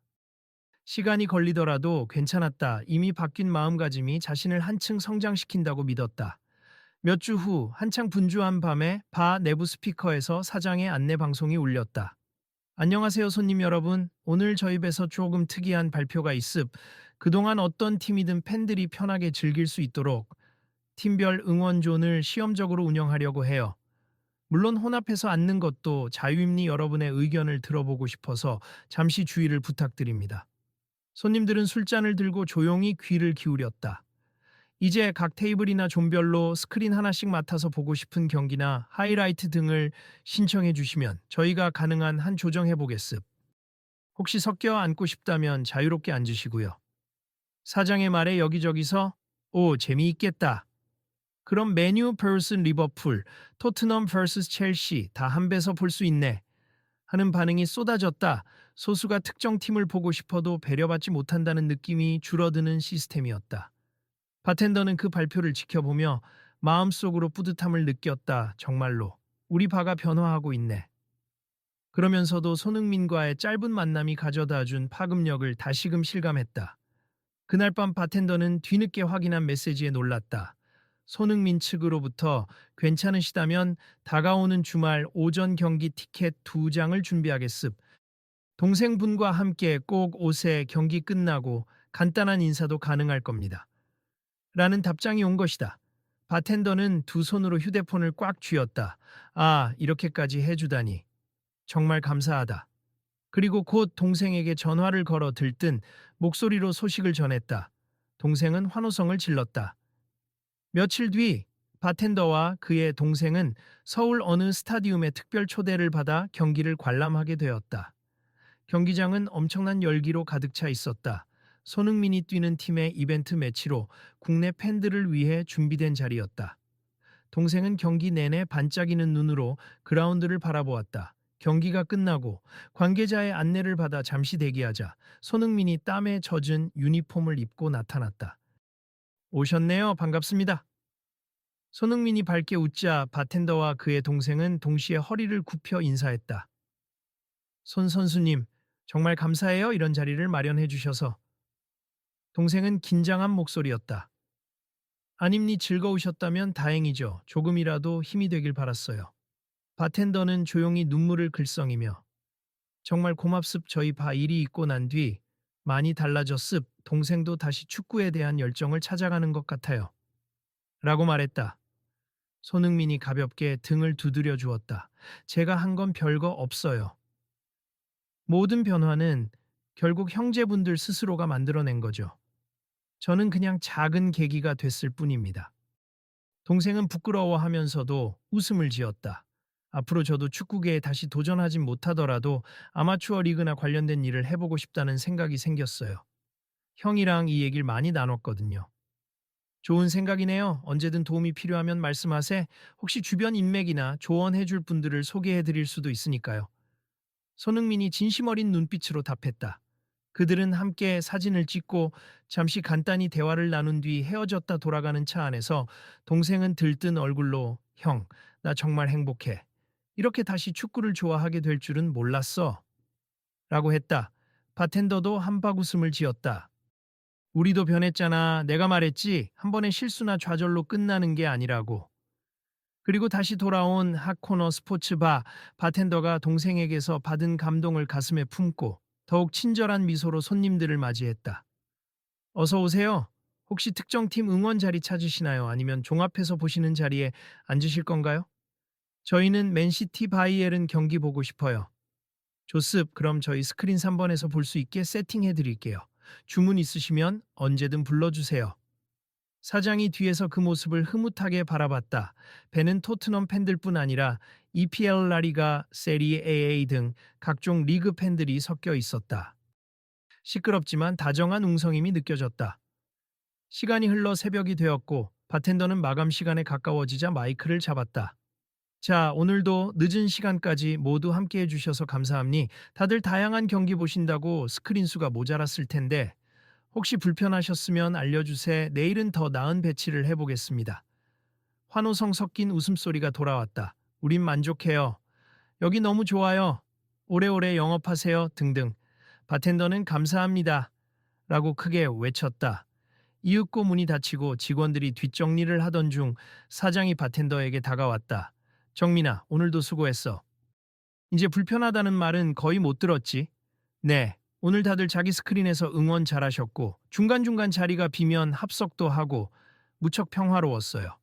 시간이 걸리더라도 괜찮았다. 이미 바뀐 마음가짐이 자신을 한층 성장시킨다고 믿었다. 몇 주 후 한창 분주한 밤에 바 내부 스피커에서 사장의 안내 방송이 울렸다. 안녕하세요 손님 여러분. 오늘 저희 배서 조금 특이한 발표가 있습. 그동안 어떤 팀이든 팬들이 편하게 즐길 수 있도록 팀별 응원존을 시험적으로 운영하려고 해요. 물론 혼합해서 앉는 것도 자유입니 여러분의 의견을 들어보고 싶어서 잠시 주의를 부탁드립니다. 손님들은 술잔을 들고 조용히 귀를 기울였다. 이제 각 테이블이나 존별로 스크린 하나씩 맡아서 보고 싶은 경기나 하이라이트 등을 신청해 주시면 저희가 가능한 한 조정해 보겠습. 혹시 섞여 앉고 싶다면 자유롭게 앉으시고요. 사장의 말에 여기저기서 오 재미있겠다. 그럼 메뉴 vs 리버풀, 토트넘 vs 첼시 다 한 배서 볼 수 있네. 하는 반응이 쏟아졌다. 소수가 특정 팀을 보고 싶어도 배려받지 못한다는 느낌이 줄어드는 시스템이었다. 바텐더는 그 발표를 지켜보며 마음속으로 뿌듯함을 느꼈다. 정말로 우리 바가 변화하고 있네. 그러면서도 손흥민과의 짧은 만남이 가져다준 파급력을 다시금 실감했다. 그날 밤 바텐더는 뒤늦게 확인한 메시지에 놀랐다. 손흥민 측으로부터 괜찮으시다면 다가오는 주말 오전 경기 티켓 2장을 준비하겠습. 동생분과 함께 꼭 오세 경기 끝나고 간단한 인사도 가능할 겁니다. 라는 답장이 온 것이다. 바텐더는 두 손으로 휴대폰을 꽉 쥐었다. 아, 이렇게까지 해주다니. 정말 감사하다. 그리고 곧 동생에게 전화를 걸어 들뜬 목소리로 소식을 전했다. 동생은 환호성을 질렀다. 며칠 뒤 바텐더와 그의 동생은 서울 어느 스타디움에 특별 초대를 받아 경기를 관람하게 되었다. 경기장은 엄청난 열기로 가득 차 있었다. 손흥민이 뛰는 팀의 이벤트 매치로 국내 팬들을 위해 준비된 자리였다. 동생은 경기 내내 반짝이는 눈으로 그라운드를 바라보았다. 경기가 끝나고 관계자의 안내를 받아 잠시 대기하자 손흥민이 땀에 젖은 유니폼을 입고 나타났다. 오셨네요. 반갑습니다. 손흥민이 밝게 웃자 바텐더와 그의 동생은 동시에 허리를 굽혀 인사했다. 손 선수님, 정말 감사해요. 이런 자리를 마련해 주셔서. 동생은 긴장한 목소리였다. 아님니 즐거우셨다면 다행이죠. 조금이라도 힘이 되길 바랐어요. 바텐더는 조용히 눈물을 글썽이며 정말 고맙습. 저희 바 일이 있고 난 뒤 많이 달라졌습. 동생도 다시 축구에 대한 열정을 찾아가는 것 같아요. 라고 말했다. 손흥민이 가볍게 등을 두드려 주었다. 제가 한 건 별거 없어요. 모든 변화는 결국 형제분들 스스로가 만들어낸 거죠. 저는 그냥 작은 계기가 됐을 뿐입니다. 동생은 부끄러워하면서도 웃음을 지었다. 앞으로 저도 축구계에 다시 도전하진 못하더라도 아마추어 리그나 관련된 일을 해보고 싶다는 생각이 생겼어요. 형이랑 이 얘기를 많이 나눴거든요. 좋은 생각이네요. 언제든 도움이 필요하면 말씀하세. 혹시 주변 인맥이나 조언해줄 분들을 소개해드릴 수도 있으니까요. 손흥민이 진심 어린 눈빛으로 답했다. 그들은 함께 사진을 찍고 잠시 간단히 대화를 나눈 뒤 헤어졌다 돌아가는 차 안에서 동생은 들뜬 얼굴로 형, 나 정말 행복해. 이렇게 다시 축구를 좋아하게 될 줄은 몰랐어. 라고 했다. 바텐더도 한박 웃음을 지었다. 우리도 변했잖아. 내가 말했지. 한 번의 실수나 좌절로 끝나는 게 아니라고. 그리고 다시 돌아온 핫코너 스포츠바 바텐더가 동생에게서 받은 감동을 가슴에 품고 더욱 친절한 미소로 손님들을 맞이했다. 어서 오세요. 혹시 특정 팀 응원 자리 찾으시나요? 아니면 종합해서 보시는 자리에 앉으실 건가요? 저희는 맨시티 바이에른 경기 보고 싶어요. 좋습. 그럼 저희 스크린 3번에서 볼 수 있게 세팅해 드릴게요. 주문 있으시면 언제든 불러주세요. 사장이 뒤에서 그 모습을 흐뭇하게 바라봤다. 배는 토트넘 팬들뿐 아니라 EPL 라리가, 세리에 AA 등 각종 리그 팬들이 섞여 있었다. 시끄럽지만 다정한 웅성임이 느껴졌다. 시간이 흘러 새벽이 되었고 바텐더는 마감 시간에 가까워지자 마이크를 잡았다. 자, 오늘도 늦은 시간까지 모두 함께 해주셔서 감사합니. 다들 다양한 경기 보신다고 스크린 수가 모자랐을 텐데 혹시 불편하셨으면 알려주세. 내일은 더 나은 배치를 해보겠습니다. 환호성 섞인 웃음소리가 돌아왔다. 우린 만족해요. 여기 너무 좋아요. 오래오래 영업하세요. 등등. 바텐더는 감사합니다. 라고 크게 외쳤다. 이윽고 문이 닫히고 직원들이 뒷정리를 하던 중 사장이 바텐더에게 다가왔다. 정민아, 오늘도 수고했어. 이제 불편하다는 말은 거의 못 들었지? 네. 오늘 다들 자기 스크린에서 응원 잘하셨고 중간중간 자리가 비면 합석도 하고 무척 평화로웠어요.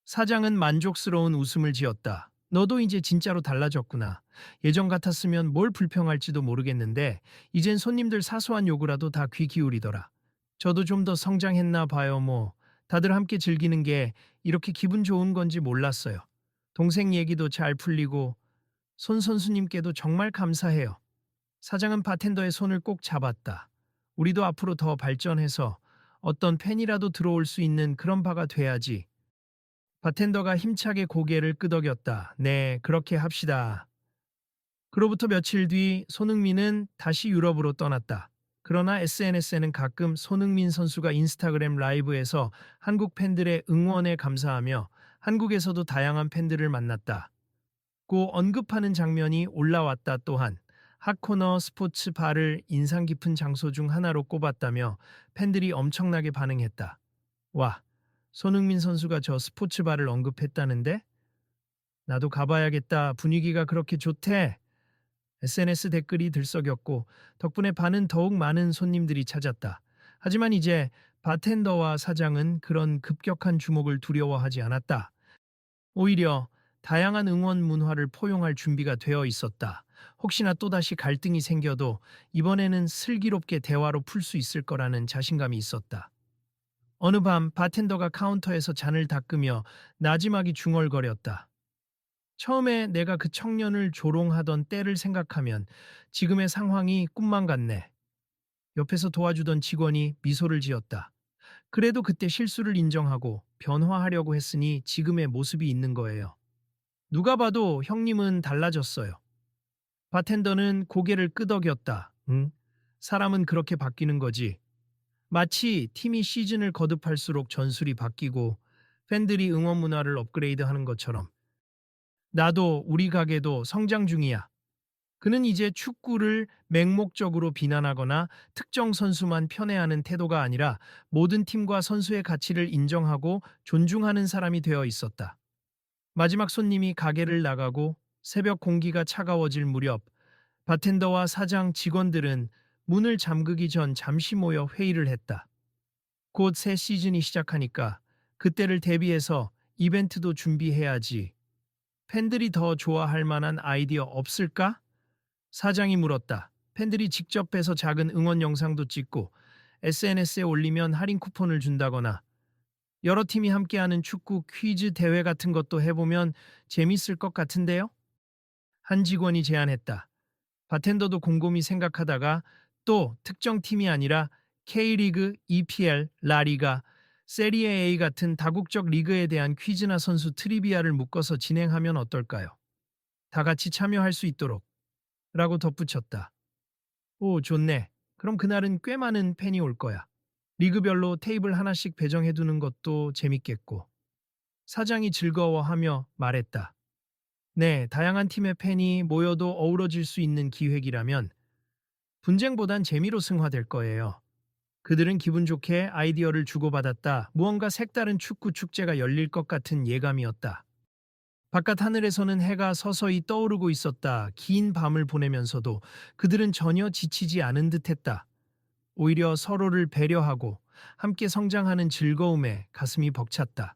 사장은 만족스러운 웃음을 지었다. 너도 이제 진짜로 달라졌구나. 예전 같았으면 뭘 불평할지도 모르겠는데 이젠 손님들 사소한 요구라도 다 귀 기울이더라. 저도 좀 더 성장했나 봐요. 뭐 다들 함께 즐기는 게 이렇게 기분 좋은 건지 몰랐어요. 동생 얘기도 잘 풀리고 손 선수님께도 정말 감사해요. 사장은 바텐더의 손을 꼭 잡았다. 우리도 앞으로 더 발전해서 어떤 팬이라도 들어올 수 있는 그런 바가 돼야지. 바텐더가 힘차게 고개를 끄덕였다. 네, 그렇게 합시다. 그로부터 며칠 뒤 손흥민은 다시 유럽으로 떠났다. 그러나 SNS에는 가끔 손흥민 선수가 인스타그램 라이브에서 한국 팬들의 응원에 감사하며 한국에서도 다양한 팬들을 만났다. 고 언급하는 장면이 올라왔다. 또한 핫코너 스포츠 바를 인상 깊은 장소 중 하나로 꼽았다며 팬들이 엄청나게 반응했다. 와, 손흥민 선수가 저 스포츠 바를 언급했다는데? 나도 가봐야겠다. 분위기가 그렇게 좋대. SNS 댓글이 들썩였고 덕분에 반은 더욱 많은 손님들이 찾았다. 하지만 이제 바텐더와 사장은 그런 급격한 주목을 두려워하지 않았다. 오히려 다양한 응원 문화를 포용할 준비가 되어 있었다. 혹시나 또다시 갈등이 생겨도 이번에는 슬기롭게 대화로 풀 수 있을 거라는 자신감이 있었다. 어느 밤 바텐더가 카운터에서 잔을 닦으며 나지막이 중얼거렸다. 처음에 내가 그 청년을 조롱하던 때를 생각하면 지금의 상황이 꿈만 같네. 옆에서 도와주던 직원이 미소를 지었다. 그래도 그때 실수를 인정하고 변화하려고 했으니 지금의 모습이 있는 거예요. 누가 봐도 형님은 달라졌어요. 바텐더는 고개를 끄덕였다. 응? 사람은 그렇게 바뀌는 거지. 마치 팀이 시즌을 거듭할수록 전술이 바뀌고 팬들이 응원 문화를 업그레이드하는 것처럼 나도 우리 가게도 성장 중이야. 그는 이제 축구를 맹목적으로 비난하거나 특정 선수만 편애하는 태도가 아니라 모든 팀과 선수의 가치를 인정하고 존중하는 사람이 되어 있었다. 마지막 손님이 가게를 나가고 새벽 공기가 차가워질 무렵 바텐더와 사장 직원들은 문을 잠그기 전 잠시 모여 회의를 했다. 곧 새 시즌이 시작하니까 그때를 대비해서 이벤트도 준비해야지. 팬들이 더 좋아할 만한 아이디어 없을까? 사장이 물었다. 팬들이 직접 해서 작은 응원 영상도 찍고 SNS에 올리면 할인 쿠폰을 준다거나 여러 팀이 함께하는 축구 퀴즈 대회 같은 것도 해보면 재밌을 것 같은데요? 한 직원이 제안했다. 바텐더도 곰곰이 생각하다가 또 특정 팀이 아니라 K리그, EPL, 라리가, 세리에 A 같은 다국적 리그에 대한 퀴즈나 선수 트리비아를 묶어서 진행하면 어떨까요? 다 같이 참여할 수 있도록 라고 덧붙였다. 오, 좋네. 그럼 그날은 꽤 많은 팬이 올 거야. 리그별로 테이블 하나씩 배정해두는 것도 재밌겠고. 사장이 즐거워하며 말했다. 네, 다양한 팀의 팬이 모여도 어우러질 수 있는 기획이라면 분쟁보단 재미로 승화될 거예요. 그들은 기분 좋게 아이디어를 주고받았다. 무언가 색다른 축구 축제가 열릴 것 같은 예감이었다. 바깥 하늘에서는 해가 서서히 떠오르고 있었다. 긴 밤을 보내면서도 그들은 전혀 지치지 않은 듯했다. 오히려 서로를 배려하고 함께 성장하는 즐거움에 가슴이 벅찼다.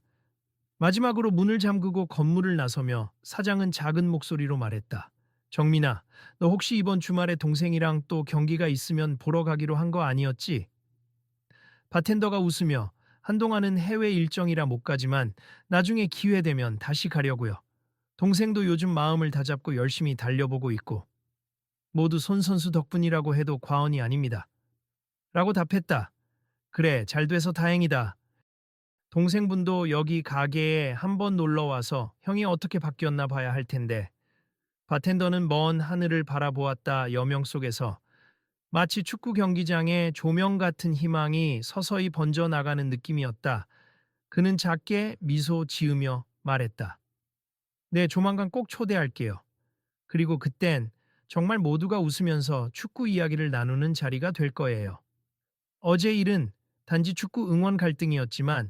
마지막으로 문을 잠그고 건물을 나서며 사장은 작은 목소리로 말했다. 정민아, 너 혹시 이번 주말에 동생이랑 또 경기가 있으면 보러 가기로 한 거 아니었지? 바텐더가 웃으며 한동안은 해외 일정이라 못 가지만 나중에 기회 되면 다시 가려고요. 동생도 요즘 마음을 다잡고 열심히 달려보고 있고 모두 손 선수 덕분이라고 해도 과언이 아닙니다. 라고 답했다. 그래, 잘 돼서 다행이다. 동생분도 여기 가게에 한번 놀러 와서 형이 어떻게 바뀌었나 봐야 할 텐데. 바텐더는 먼 하늘을 바라보았다. 여명 속에서 마치 축구 경기장에 조명 같은 희망이 서서히 번져나가는 느낌이었다. 그는 작게 미소 지으며 말했다. 네, 조만간 꼭 초대할게요. 그리고 그땐 정말 모두가 웃으면서 축구 이야기를 나누는 자리가 될 거예요. 어제 일은 단지 축구 응원 갈등이었지만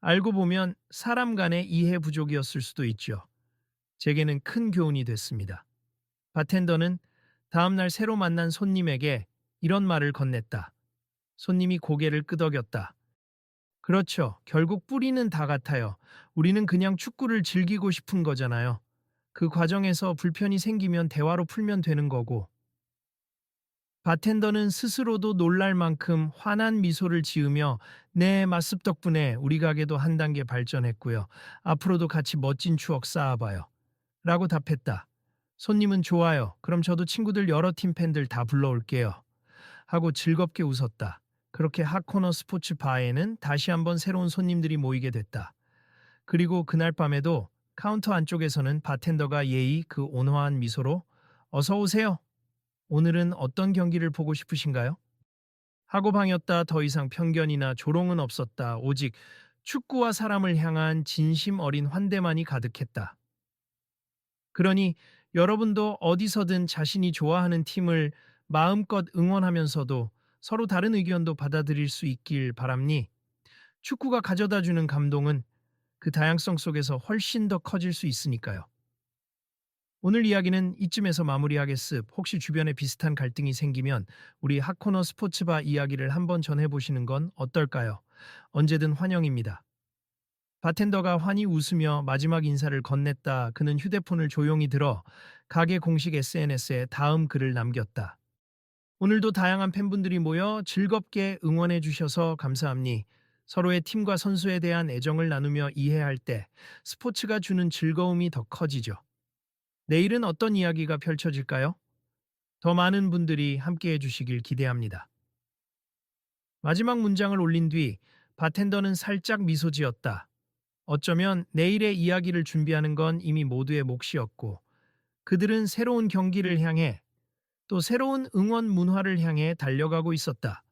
알고 보면 사람 간의 이해 부족이었을 수도 있죠. 제게는 큰 교훈이 됐습니다. 바텐더는 다음날 새로 만난 손님에게 이런 말을 건넸다. 손님이 고개를 끄덕였다. 그렇죠. 결국 뿌리는 다 같아요. 우리는 그냥 축구를 즐기고 싶은 거잖아요. 그 과정에서 불편이 생기면 대화로 풀면 되는 거고. 바텐더는 스스로도 놀랄 만큼 환한 미소를 지으며 네, 맛습 덕분에 우리 가게도 한 단계 발전했고요. 앞으로도 같이 멋진 추억 쌓아봐요. 라고 답했다. 손님은 좋아요. 그럼 저도 친구들 여러 팀 팬들 다 불러올게요. 하고 즐겁게 웃었다. 그렇게 핫코너 스포츠 바에는 다시 한번 새로운 손님들이 모이게 됐다. 그리고 그날 밤에도 카운터 안쪽에서는 바텐더가 예의 그 온화한 미소로 어서 오세요. 오늘은 어떤 경기를 보고 싶으신가요? 하고 방였다. 더 이상 편견이나 조롱은 없었다. 오직 축구와 사람을 향한 진심 어린 환대만이 가득했다. 그러니 여러분도 어디서든 자신이 좋아하는 팀을 마음껏 응원하면서도 서로 다른 의견도 받아들일 수 있길 바랍니. 축구가 가져다주는 감동은 그 다양성 속에서 훨씬 더 커질 수 있으니까요. 오늘 이야기는 이쯤에서 마무리하겠습. 혹시 주변에 비슷한 갈등이 생기면 우리 핫코너 스포츠바 이야기를 한번 전해보시는 건 어떨까요? 언제든 환영입니다. 바텐더가 환히 웃으며 마지막 인사를 건넸다. 그는 휴대폰을 조용히 들어 가게 공식 SNS에 다음 글을 남겼다. 오늘도 다양한 팬분들이 모여 즐겁게 응원해 주셔서 감사합니. 서로의 팀과 선수에 대한 애정을 나누며 이해할 때 스포츠가 주는 즐거움이 더 커지죠. 내일은 어떤 이야기가 펼쳐질까요? 더 많은 분들이 함께 해주시길 기대합니다. 마지막 문장을 올린 뒤 바텐더는 살짝 미소 지었다. 어쩌면 내일의 이야기를 준비하는 건 이미 모두의 몫이었고 그들은 새로운 경기를 향해 또 새로운 응원 문화를 향해 달려가고 있었다.